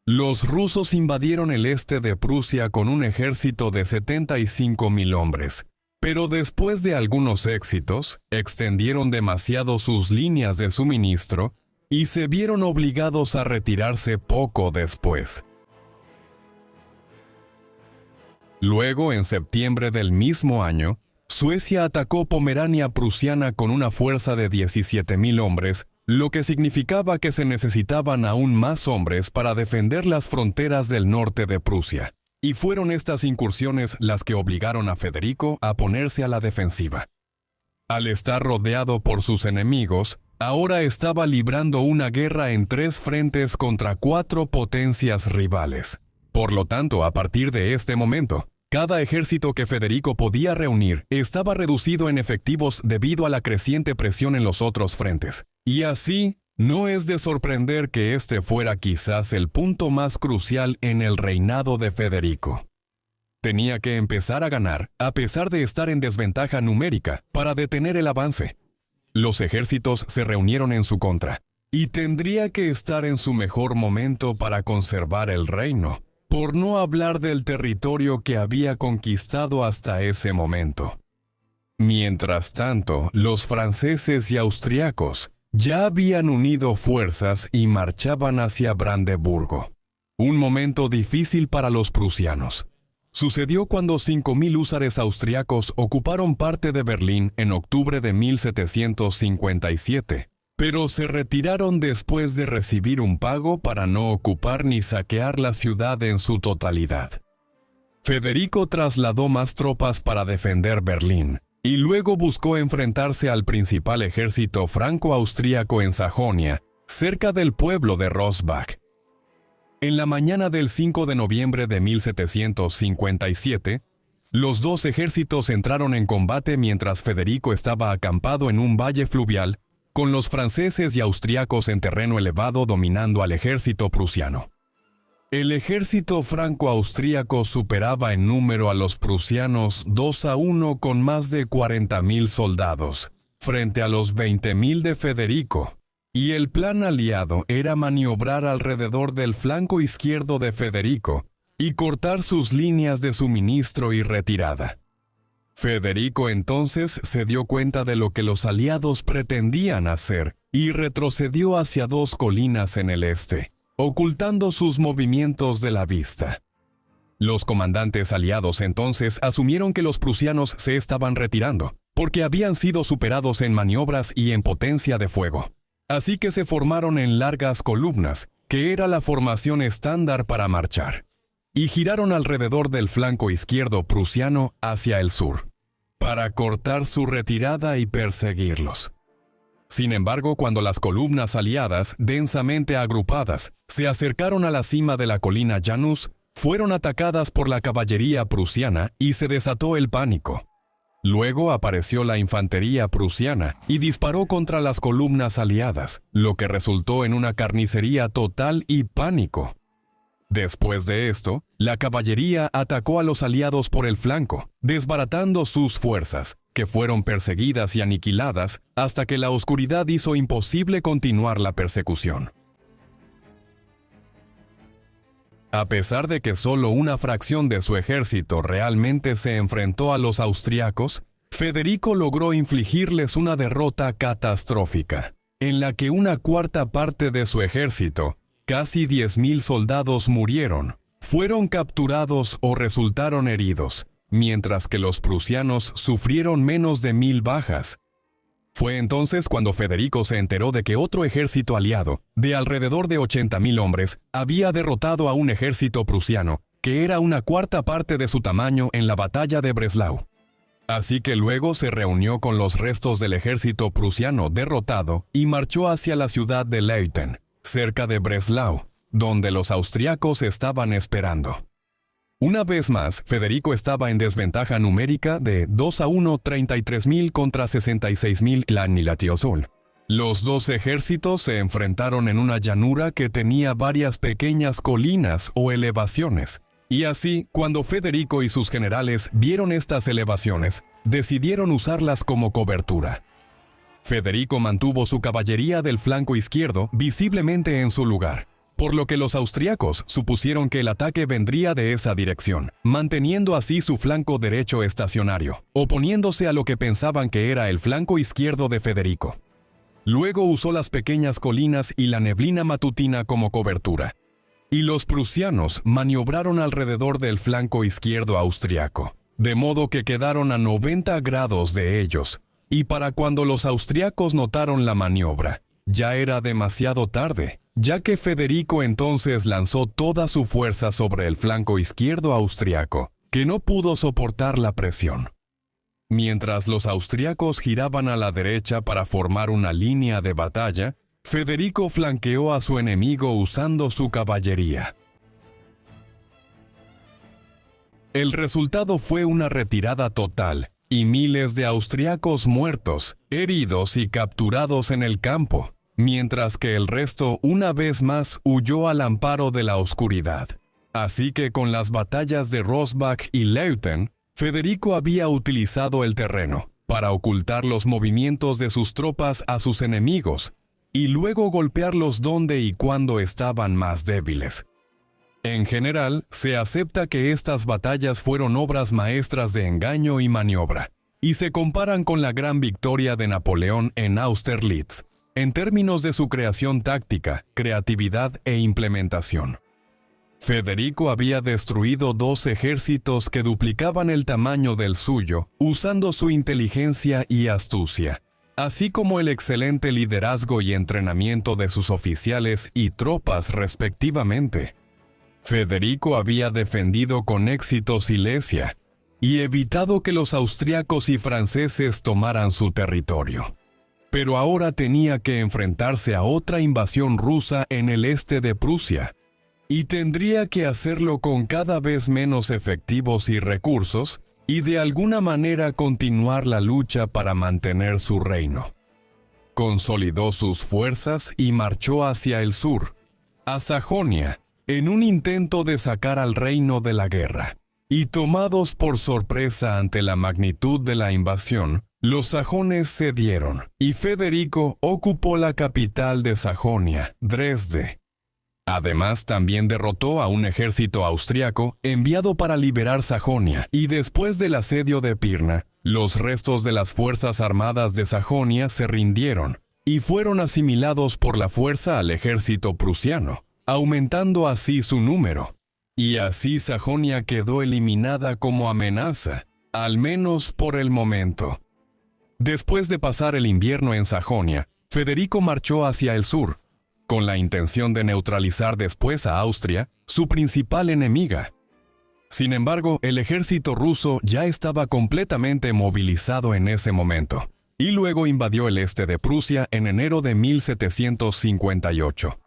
los rusos invadieron el este de Prusia con un ejército de 75.000 hombres. Pero después de algunos éxitos, extendieron demasiado sus líneas de suministro y se vieron obligados a retirarse poco después. Luego, en septiembre del mismo año, Suecia atacó Pomerania prusiana con una fuerza de 17.000 hombres, lo que significaba que se necesitaban aún más hombres para defender las fronteras del norte de Prusia. Y fueron estas incursiones las que obligaron a Federico a ponerse a la defensiva. Al estar rodeado por sus enemigos, ahora estaba librando una guerra en 3 frentes contra 4 potencias rivales. Por lo tanto, a partir de este momento, cada ejército que Federico podía reunir estaba reducido en efectivos debido a la creciente presión en los otros frentes. Y así, no es de sorprender que este fuera quizás el punto más crucial en el reinado de Federico. Tenía que empezar a ganar, a pesar de estar en desventaja numérica, para detener el avance. Los ejércitos se reunieron en su contra, y tendría que estar en su mejor momento para conservar el reino, por no hablar del territorio que había conquistado hasta ese momento. Mientras tanto, los franceses y austriacos ya habían unido fuerzas y marchaban hacia Brandeburgo. Un momento difícil para los prusianos. Sucedió cuando 5.000 húsares austriacos ocuparon parte de Berlín en octubre de 1757, pero se retiraron después de recibir un pago para no ocupar ni saquear la ciudad en su totalidad. Federico trasladó más tropas para defender Berlín, y luego buscó enfrentarse al principal ejército franco-austríaco en Sajonia, cerca del pueblo de Rossbach. En la mañana del 5 de noviembre de 1757, Los dos ejércitos entraron en combate mientras Federico estaba acampado en un valle fluvial, con los franceses y austriacos en terreno elevado dominando al ejército prusiano. El ejército franco-austríaco superaba en número a los prusianos 2-1 con más de 40.000 soldados, frente a los 20.000 de Federico, y el plan aliado era maniobrar alrededor del flanco izquierdo de Federico y cortar sus líneas de suministro y retirada. Federico entonces se dio cuenta de lo que los aliados pretendían hacer y retrocedió hacia dos colinas en el este, ocultando sus movimientos de la vista. Los comandantes aliados entonces asumieron que los prusianos se estaban retirando, porque habían sido superados en maniobras y en potencia de fuego. Así que se formaron en largas columnas, que era la formación estándar para marchar, y giraron alrededor del flanco izquierdo prusiano hacia el sur, para cortar su retirada y perseguirlos. Sin embargo, cuando las columnas aliadas, densamente agrupadas, se acercaron a la cima de la colina Janus, fueron atacadas por la caballería prusiana y se desató el pánico. Luego apareció la infantería prusiana y disparó contra las columnas aliadas, lo que resultó en una carnicería total y pánico. Después de esto, la caballería atacó a los aliados por el flanco, desbaratando sus fuerzas, que fueron perseguidas y aniquiladas hasta que la oscuridad hizo imposible continuar la persecución. A pesar de que solo una fracción de su ejército realmente se enfrentó a los austriacos, Federico logró infligirles una derrota catastrófica, en la que una cuarta parte de su ejército, casi 10.000 soldados murieron, fueron capturados o resultaron heridos, mientras que los prusianos sufrieron menos de 1.000 bajas. Fue entonces cuando Federico se enteró de que otro ejército aliado, de alrededor de 80.000 hombres, había derrotado a un ejército prusiano, que era una cuarta parte de su tamaño en la batalla de Breslau. Así que luego se reunió con los restos del ejército prusiano derrotado y marchó hacia la ciudad de Leuthen, cerca de Breslau, donde los austriacos estaban esperando. Una vez más, Federico estaba en desventaja numérica de 2-1, 33.000 contra 66.000 Lanilatiosul. Los dos ejércitos se enfrentaron en una llanura que tenía varias pequeñas colinas o elevaciones, y así, cuando Federico y sus generales vieron estas elevaciones, decidieron usarlas como cobertura. Federico mantuvo su caballería del flanco izquierdo visiblemente en su lugar, por lo que los austriacos supusieron que el ataque vendría de esa dirección, manteniendo así su flanco derecho estacionario, oponiéndose a lo que pensaban que era el flanco izquierdo de Federico. Luego usó las pequeñas colinas y la neblina matutina como cobertura, y los prusianos maniobraron alrededor del flanco izquierdo austriaco, de modo que quedaron a 90 grados de ellos, y para cuando los austriacos notaron la maniobra, ya era demasiado tarde, ya que Federico entonces lanzó toda su fuerza sobre el flanco izquierdo austriaco, que no pudo soportar la presión. Mientras los austriacos giraban a la derecha para formar una línea de batalla, Federico flanqueó a su enemigo usando su caballería. El resultado fue una retirada total y miles de austriacos muertos, heridos y capturados en el campo, mientras que el resto una vez más huyó al amparo de la oscuridad. Así que con las batallas de Rossbach y Leuthen, Federico había utilizado el terreno para ocultar los movimientos de sus tropas a sus enemigos y luego golpearlos donde y cuando estaban más débiles. En general, se acepta que estas batallas fueron obras maestras de engaño y maniobra, y se comparan con la gran victoria de Napoleón en Austerlitz, en términos de su creación táctica, creatividad e implementación. Federico había destruido 2 ejércitos que duplicaban el tamaño del suyo, usando su inteligencia y astucia, así como el excelente liderazgo y entrenamiento de sus oficiales y tropas respectivamente. Federico había defendido con éxito Silesia y evitado que los austriacos y franceses tomaran su territorio. Pero ahora tenía que enfrentarse a otra invasión rusa en el este de Prusia, y tendría que hacerlo con cada vez menos efectivos y recursos, y de alguna manera continuar la lucha para mantener su reino. Consolidó sus fuerzas y marchó hacia el sur, a Sajonia, en un intento de sacar al reino de la guerra. Y tomados por sorpresa ante la magnitud de la invasión, los sajones cedieron, y Federico ocupó la capital de Sajonia, Dresde. Además, también derrotó a un ejército austriaco enviado para liberar Sajonia, y después del asedio de Pirna, los restos de las fuerzas armadas de Sajonia se rindieron, y fueron asimilados por la fuerza al ejército prusiano, aumentando así su número. Y así Sajonia quedó eliminada como amenaza, al menos por el momento. Después de pasar el invierno en Sajonia, Federico marchó hacia el sur, con la intención de neutralizar después a Austria, su principal enemiga. Sin embargo, el ejército ruso ya estaba completamente movilizado en ese momento, y luego invadió el este de Prusia en enero de 1758.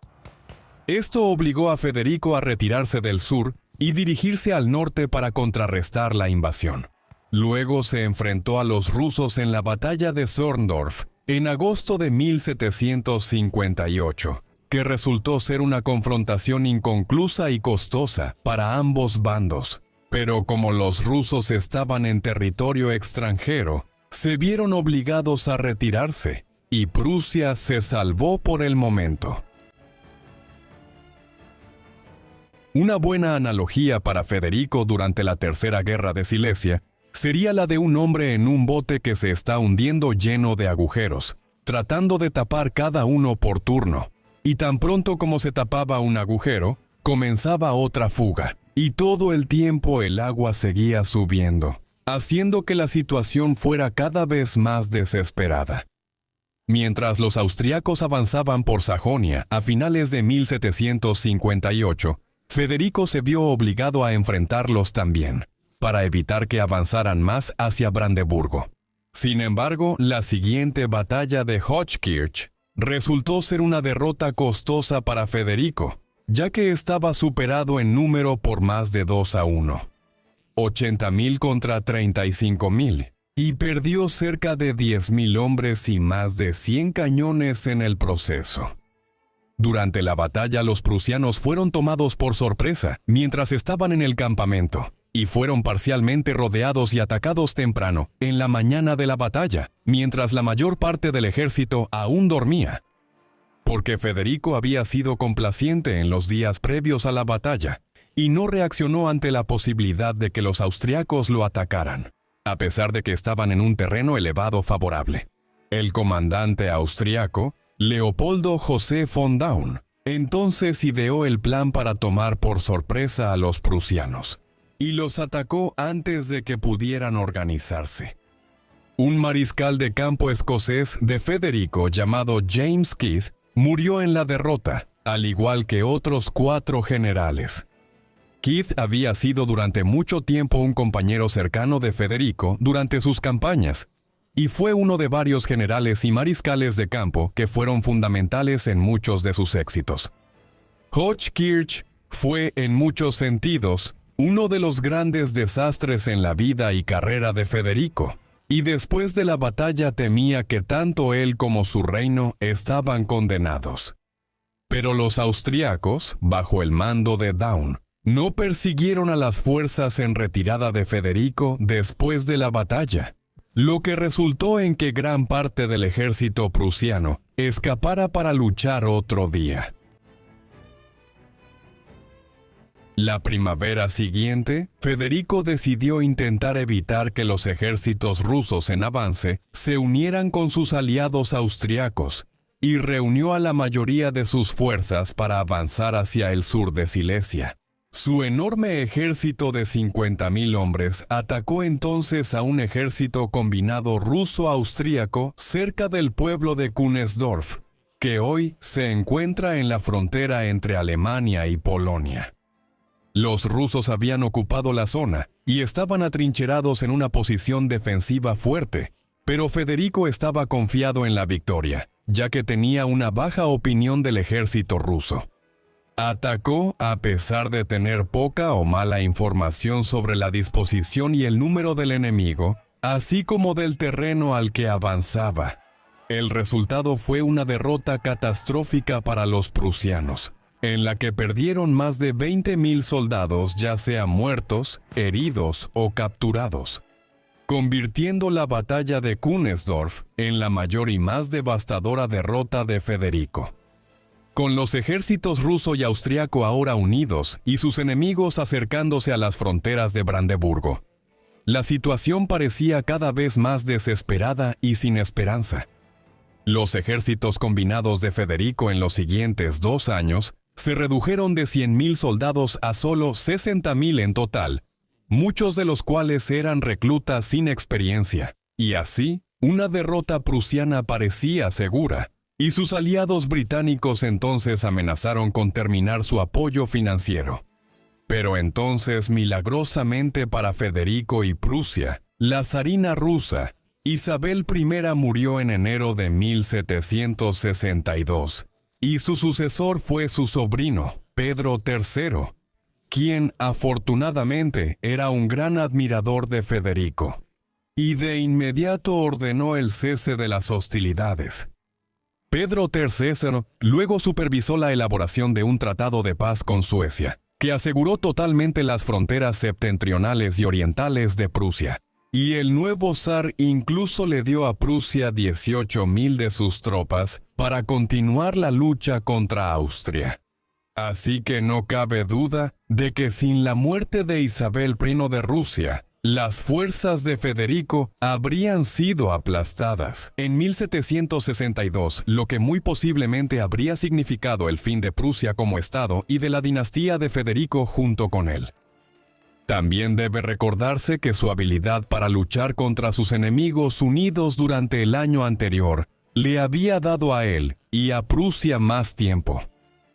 Esto obligó a Federico a retirarse del sur y dirigirse al norte para contrarrestar la invasión. Luego se enfrentó a los rusos en la batalla de Zorndorf en agosto de 1758, que resultó ser una confrontación inconclusa y costosa para ambos bandos. Pero como los rusos estaban en territorio extranjero, se vieron obligados a retirarse, y Prusia se salvó por el momento. Una buena analogía para Federico durante la Tercera Guerra de Silesia sería la de un hombre en un bote que se está hundiendo lleno de agujeros, tratando de tapar cada uno por turno. Y tan pronto como se tapaba un agujero, comenzaba otra fuga, y todo el tiempo el agua seguía subiendo, haciendo que la situación fuera cada vez más desesperada. Mientras los austriacos avanzaban por Sajonia a finales de 1758, Federico se vio obligado a enfrentarlos también, para evitar que avanzaran más hacia Brandeburgo. Sin embargo, la siguiente batalla de Hochkirch resultó ser una derrota costosa para Federico, ya que estaba superado en número por más de 2-1, 80.000 contra 35.000, y perdió cerca de 10.000 hombres y más de 100 cañones en el proceso. Durante la batalla, los prusianos fueron tomados por sorpresa mientras estaban en el campamento, y fueron parcialmente rodeados y atacados temprano, en la mañana de la batalla, mientras la mayor parte del ejército aún dormía. Porque Federico había sido complaciente en los días previos a la batalla, y no reaccionó ante la posibilidad de que los austriacos lo atacaran, a pesar de que estaban en un terreno elevado favorable. El comandante austriaco, Leopoldo José von Daun, entonces ideó el plan para tomar por sorpresa a los prusianos, y los atacó antes de que pudieran organizarse. Un mariscal de campo escocés de Federico llamado James Keith murió en la derrota, al igual que otros 4 generales. Keith había sido durante mucho tiempo un compañero cercano de Federico durante sus campañas, y fue uno de varios generales y mariscales de campo que fueron fundamentales en muchos de sus éxitos. Hochkirch fue, en muchos sentidos, uno de los grandes desastres en la vida y carrera de Federico, y después de la batalla temía que tanto él como su reino estaban condenados. Pero los austriacos, bajo el mando de Daun, no persiguieron a las fuerzas en retirada de Federico después de la batalla, lo que resultó en que gran parte del ejército prusiano escapara para luchar otro día. La primavera siguiente, Federico decidió intentar evitar que los ejércitos rusos en avance se unieran con sus aliados austriacos, y reunió a la mayoría de sus fuerzas para avanzar hacia el sur de Silesia. Su enorme ejército de 50.000 hombres atacó entonces a un ejército combinado ruso-austríaco cerca del pueblo de Kunesdorf, que hoy se encuentra en la frontera entre Alemania y Polonia. Los rusos habían ocupado la zona y estaban atrincherados en una posición defensiva fuerte, pero Federico estaba confiado en la victoria, ya que tenía una baja opinión del ejército ruso. Atacó a pesar de tener poca o mala información sobre la disposición y el número del enemigo, así como del terreno al que avanzaba. El resultado fue una derrota catastrófica para los prusianos, en la que perdieron más de 20.000 soldados, ya sea muertos, heridos o capturados, convirtiendo la batalla de Kunersdorf en la mayor y más devastadora derrota de Federico. Con los ejércitos ruso y austriaco ahora unidos y sus enemigos acercándose a las fronteras de Brandeburgo, la situación parecía cada vez más desesperada y sin esperanza. Los ejércitos combinados de Federico en los siguientes 2 años se redujeron de 100.000 soldados a solo 60.000 en total, muchos de los cuales eran reclutas sin experiencia, y así, una derrota prusiana parecía segura, y sus aliados británicos entonces amenazaron con terminar su apoyo financiero. Pero entonces, milagrosamente para Federico y Prusia, la zarina rusa, Isabel I murió en enero de 1762, y su sucesor fue su sobrino, Pedro III, quien afortunadamente era un gran admirador de Federico, y de inmediato ordenó el cese de las hostilidades. Pedro III luego supervisó la elaboración de un tratado de paz con Suecia, que aseguró totalmente las fronteras septentrionales y orientales de Prusia, y el nuevo zar incluso le dio a Prusia 18.000 de sus tropas para continuar la lucha contra Austria. Así que no cabe duda de que sin la muerte de Isabel I de Rusia, las fuerzas de Federico habrían sido aplastadas en 1762, lo que muy posiblemente habría significado el fin de Prusia como estado y de la dinastía de Federico junto con él. También debe recordarse que su habilidad para luchar contra sus enemigos unidos durante el año anterior le había dado a él y a Prusia más tiempo,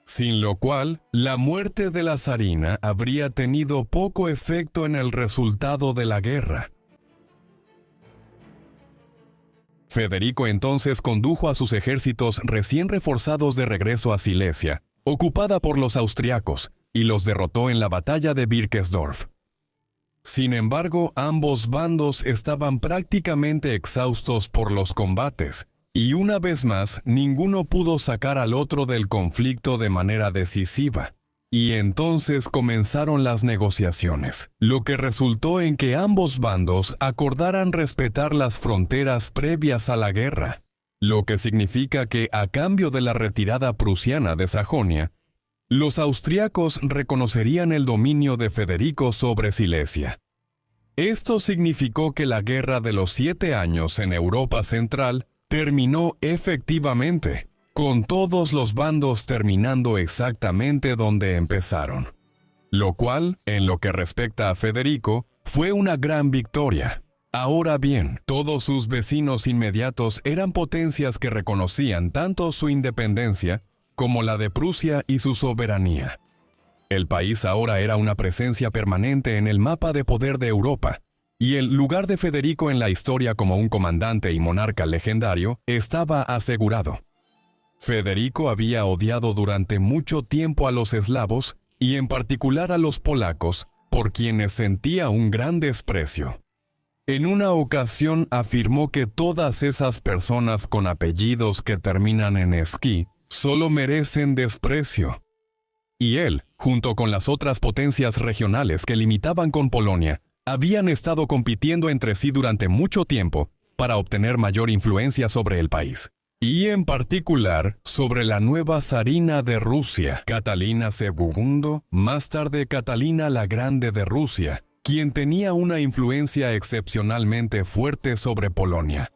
sin lo cual la muerte de la zarina habría tenido poco efecto en el resultado de la guerra. Federico entonces condujo a sus ejércitos recién reforzados de regreso a Silesia, ocupada por los austriacos, y los derrotó en la batalla de Birkesdorf. Sin embargo, ambos bandos estaban prácticamente exhaustos por los combates, y una vez más, ninguno pudo sacar al otro del conflicto de manera decisiva. Y entonces comenzaron las negociaciones, lo que resultó en que ambos bandos acordaran respetar las fronteras previas a la guerra, lo que significa que, a cambio de la retirada prusiana de Sajonia, los austriacos reconocerían el dominio de Federico sobre Silesia. Esto significó que la Guerra de los 7 años en Europa Central terminó efectivamente, con todos los bandos terminando exactamente donde empezaron. Lo cual, en lo que respecta a Federico, fue una gran victoria. Ahora bien, todos sus vecinos inmediatos eran potencias que reconocían tanto su independencia como la de Prusia y su soberanía. El país ahora era una presencia permanente en el mapa de poder de Europa, y el lugar de Federico en la historia como un comandante y monarca legendario estaba asegurado. Federico había odiado durante mucho tiempo a los eslavos, y en particular a los polacos, por quienes sentía un gran desprecio. En una ocasión afirmó que todas esas personas con apellidos que terminan en esquí solo merecen desprecio. Y él, junto con las otras potencias regionales que limitaban con Polonia, habían estado compitiendo entre sí durante mucho tiempo para obtener mayor influencia sobre el país, y en particular sobre la nueva zarina de Rusia, Catalina II, más tarde Catalina la Grande de Rusia, quien tenía una influencia excepcionalmente fuerte sobre Polonia.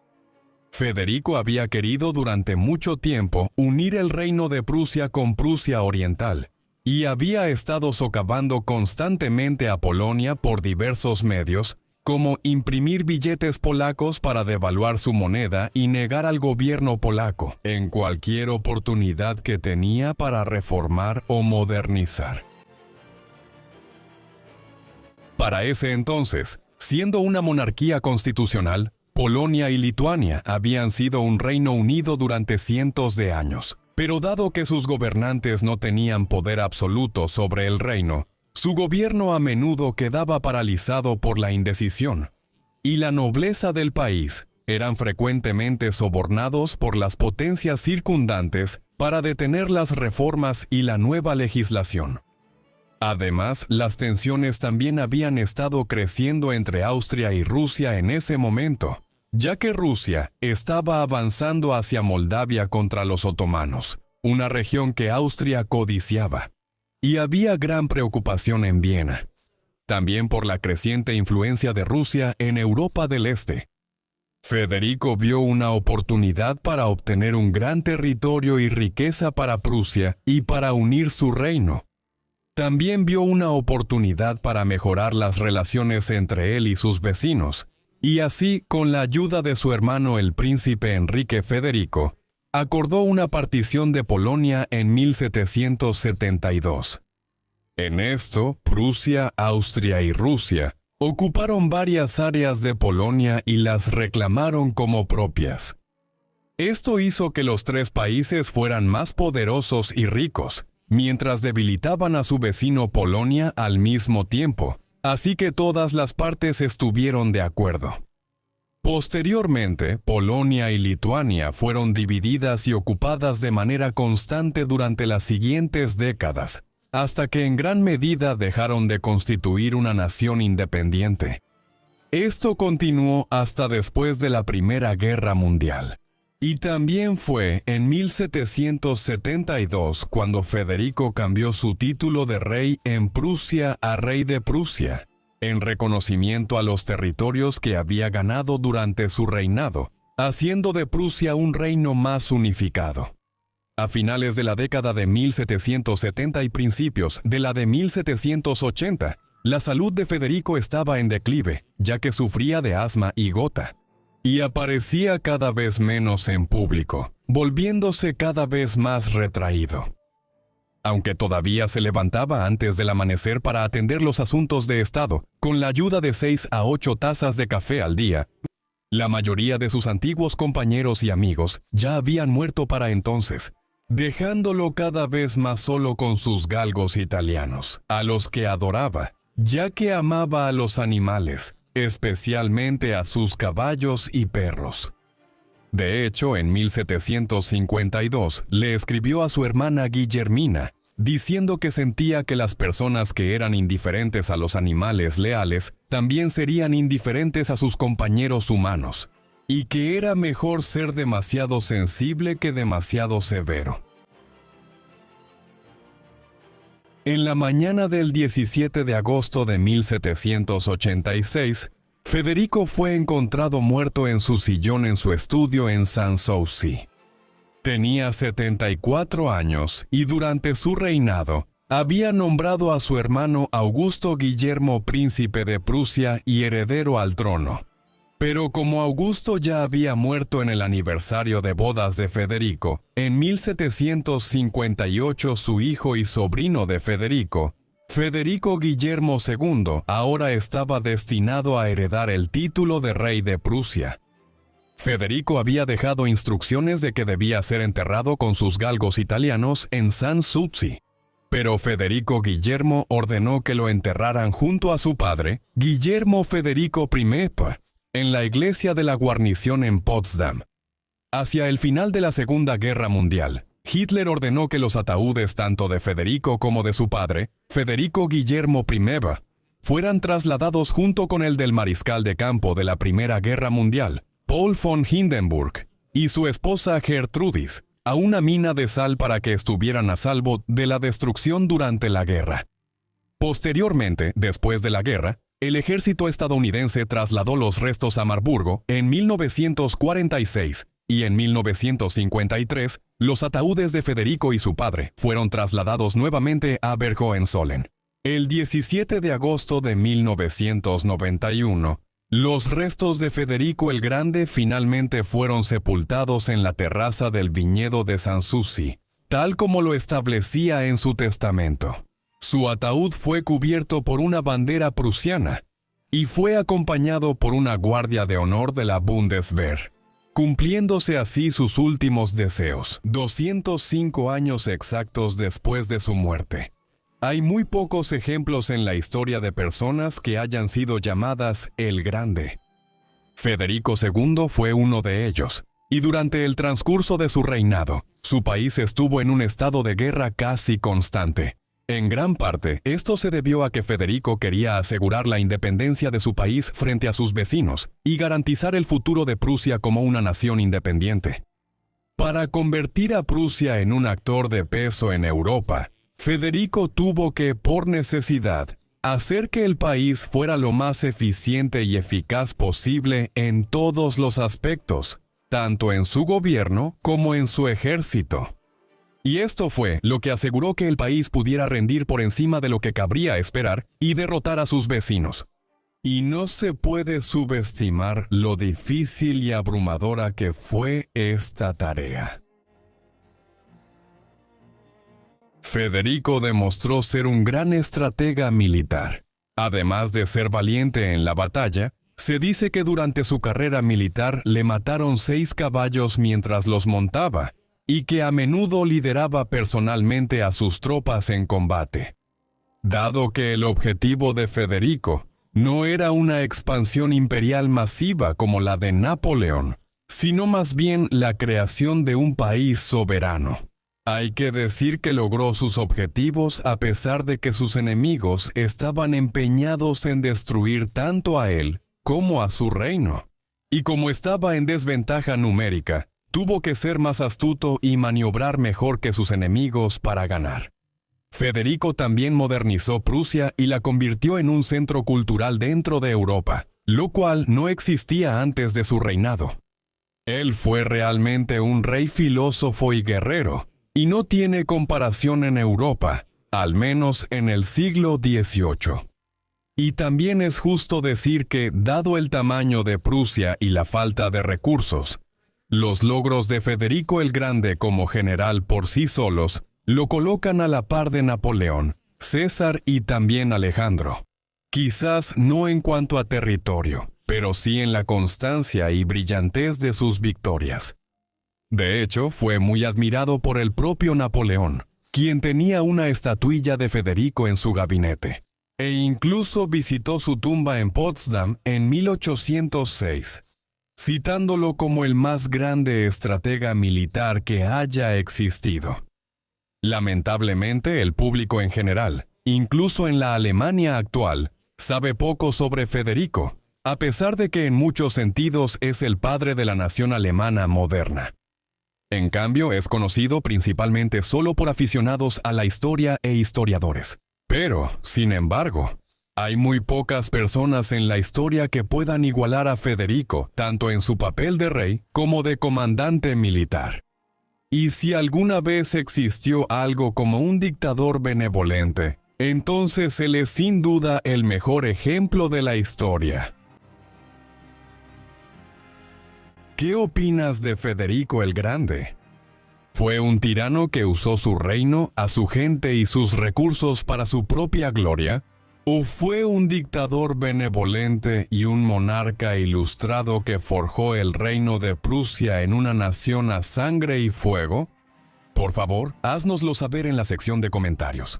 Federico había querido durante mucho tiempo unir el reino de Prusia con Prusia Oriental, y había estado socavando constantemente a Polonia por diversos medios, como imprimir billetes polacos para devaluar su moneda y negar al gobierno polaco en cualquier oportunidad que tenía para reformar o modernizar. Para ese entonces, siendo una monarquía constitucional, Polonia y Lituania habían sido un reino unido durante cientos de años. Pero dado que sus gobernantes no tenían poder absoluto sobre el reino, su gobierno a menudo quedaba paralizado por la indecisión, y la nobleza del país eran frecuentemente sobornados por las potencias circundantes para detener las reformas y la nueva legislación. Además, las tensiones también habían estado creciendo entre Austria y Rusia en ese momento, ya que Rusia estaba avanzando hacia Moldavia contra los otomanos, una región que Austria codiciaba. Y había gran preocupación en Viena, también por la creciente influencia de Rusia en Europa del Este. Federico vio una oportunidad para obtener un gran territorio y riqueza para Prusia y para unir su reino. También vio una oportunidad para mejorar las relaciones entre él y sus vecinos, y así, con la ayuda de su hermano el príncipe Enrique Federico, acordó una partición de Polonia en 1772. En esto, Prusia, Austria y Rusia ocuparon varias áreas de Polonia y las reclamaron como propias. Esto hizo que los tres países fueran más poderosos y ricos, mientras debilitaban a su vecino Polonia al mismo tiempo, así que todas las partes estuvieron de acuerdo. Posteriormente, Polonia y Lituania fueron divididas y ocupadas de manera constante durante las siguientes décadas, hasta que en gran medida dejaron de constituir una nación independiente. Esto continuó hasta después de la Primera Guerra Mundial. Y también fue en 1772 cuando Federico cambió su título de rey en Prusia a rey de Prusia, en reconocimiento a los territorios que había ganado durante su reinado, haciendo de Prusia un reino más unificado. A finales de la década de 1770 y principios de la de 1780, la salud de Federico estaba en declive, ya que sufría de asma y gota, y aparecía cada vez menos en público, volviéndose cada vez más retraído. Aunque todavía se levantaba antes del amanecer para atender los asuntos de Estado, con la ayuda de 6 a 8 tazas de café al día, la mayoría de sus antiguos compañeros y amigos ya habían muerto para entonces, dejándolo cada vez más solo con sus galgos italianos, a los que adoraba, ya que amaba a los animales, especialmente a sus caballos y perros. De hecho, en 1752 le escribió a su hermana Guillermina, diciendo que sentía que las personas que eran indiferentes a los animales leales también serían indiferentes a sus compañeros humanos, y que era mejor ser demasiado sensible que demasiado severo. En la mañana del 17 de agosto de 1786, Federico fue encontrado muerto en su sillón en su estudio en Sanssouci. Tenía 74 años y durante su reinado había nombrado a su hermano Augusto Guillermo príncipe de Prusia y heredero al trono. Pero como Augusto ya había muerto en el aniversario de bodas de Federico, en 1758 su hijo y sobrino de Federico, Federico Guillermo II, ahora estaba destinado a heredar el título de rey de Prusia. Federico había dejado instrucciones de que debía ser enterrado con sus galgos italianos en Sanssouci, pero Federico Guillermo ordenó que lo enterraran junto a su padre, Guillermo Federico I, en la iglesia de la guarnición en Potsdam. Hacia el final de la Segunda Guerra Mundial, Hitler ordenó que los ataúdes tanto de Federico como de su padre, Federico Guillermo I, fueran trasladados junto con el del mariscal de campo de la Primera Guerra Mundial, Paul von Hindenburg, y su esposa Gertrudis, a una mina de sal para que estuvieran a salvo de la destrucción durante la guerra. Posteriormente, después de la guerra, el ejército estadounidense trasladó los restos a Marburgo en 1946, y en 1953, los ataúdes de Federico y su padre fueron trasladados nuevamente a Bergen-Zollern. El 17 de agosto de 1991, los restos de Federico el Grande finalmente fueron sepultados en la terraza del viñedo de Sanssouci, tal como lo establecía en su testamento. Su ataúd fue cubierto por una bandera prusiana y fue acompañado por una guardia de honor de la Bundeswehr. cumpliéndose así sus últimos deseos, 205 años exactos después de su muerte. Hay muy pocos ejemplos en la historia de personas que hayan sido llamadas el Grande. Federico II fue uno de ellos, y durante el transcurso de su reinado, su país estuvo en un estado de guerra casi constante. En gran parte, esto se debió a que Federico quería asegurar la independencia de su país frente a sus vecinos y garantizar el futuro de Prusia como una nación independiente. Para convertir a Prusia en un actor de peso en Europa, Federico tuvo que, por necesidad, hacer que el país fuera lo más eficiente y eficaz posible en todos los aspectos, tanto en su gobierno como en su ejército. Y esto fue lo que aseguró que el país pudiera rendir por encima de lo que cabría esperar y derrotar a sus vecinos. Y no se puede subestimar lo difícil y abrumadora que fue esta tarea. Federico demostró ser un gran estratega militar. Además de ser valiente en la batalla, se dice que durante su carrera militar le mataron 6 caballos mientras los montaba, y que a menudo lideraba personalmente a sus tropas en combate. Dado que el objetivo de Federico no era una expansión imperial masiva como la de Napoleón, sino más bien la creación de un país soberano. Hay que decir que logró sus objetivos a pesar de que sus enemigos estaban empeñados en destruir tanto a él como a su reino. Y como estaba en desventaja numérica, tuvo que ser más astuto y maniobrar mejor que sus enemigos para ganar. Federico también modernizó Prusia y la convirtió en un centro cultural dentro de Europa, lo cual no existía antes de su reinado. Él fue realmente un rey filósofo y guerrero, y no tiene comparación en Europa, al menos en el siglo XVIII. Y también es justo decir que, dado el tamaño de Prusia y la falta de recursos, los logros de Federico el Grande como general por sí solos lo colocan a la par de Napoleón, César y también Alejandro. Quizás no en cuanto a territorio, pero sí en la constancia y brillantez de sus victorias. De hecho, fue muy admirado por el propio Napoleón, quien tenía una estatuilla de Federico en su gabinete, e incluso visitó su tumba en Potsdam en 1806. Citándolo como el más grande estratega militar que haya existido. Lamentablemente, el público en general, incluso en la Alemania actual, sabe poco sobre Federico, a pesar de que en muchos sentidos es el padre de la nación alemana moderna. En cambio, es conocido principalmente solo por aficionados a la historia e historiadores. Pero, sin embargo, hay muy pocas personas en la historia que puedan igualar a Federico, tanto en su papel de rey como de comandante militar. Y si alguna vez existió algo como un dictador benevolente, entonces él es sin duda el mejor ejemplo de la historia. ¿Qué opinas de Federico el Grande? ¿Fue un tirano que usó su reino, a su gente y sus recursos para su propia gloria? ¿O fue un dictador benevolente y un monarca ilustrado que forjó el reino de Prusia en una nación a sangre y fuego? Por favor, háznoslo saber en la sección de comentarios.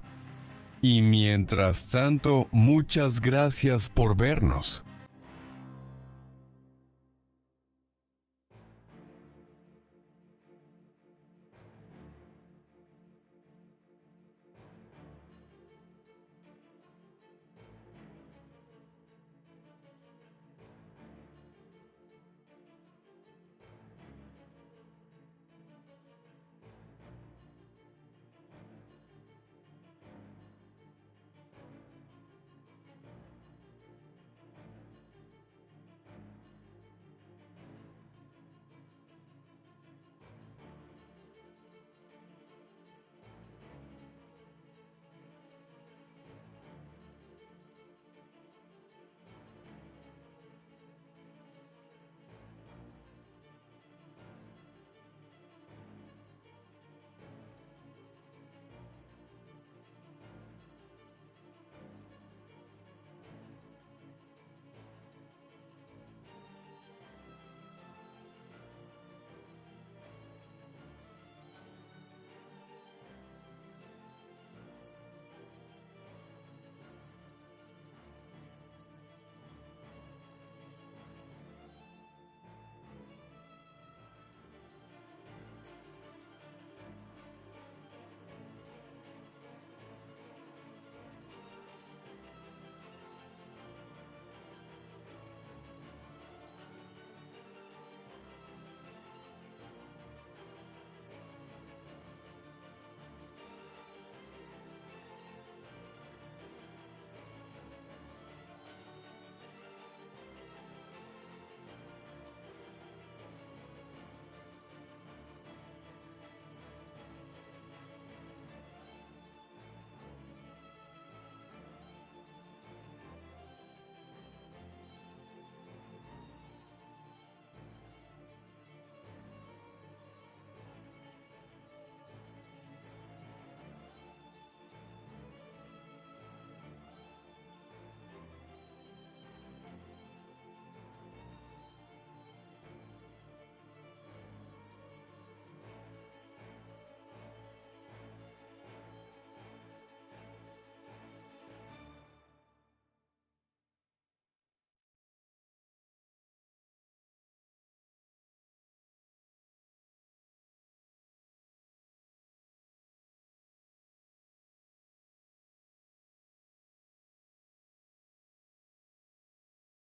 Y mientras tanto, muchas gracias por vernos.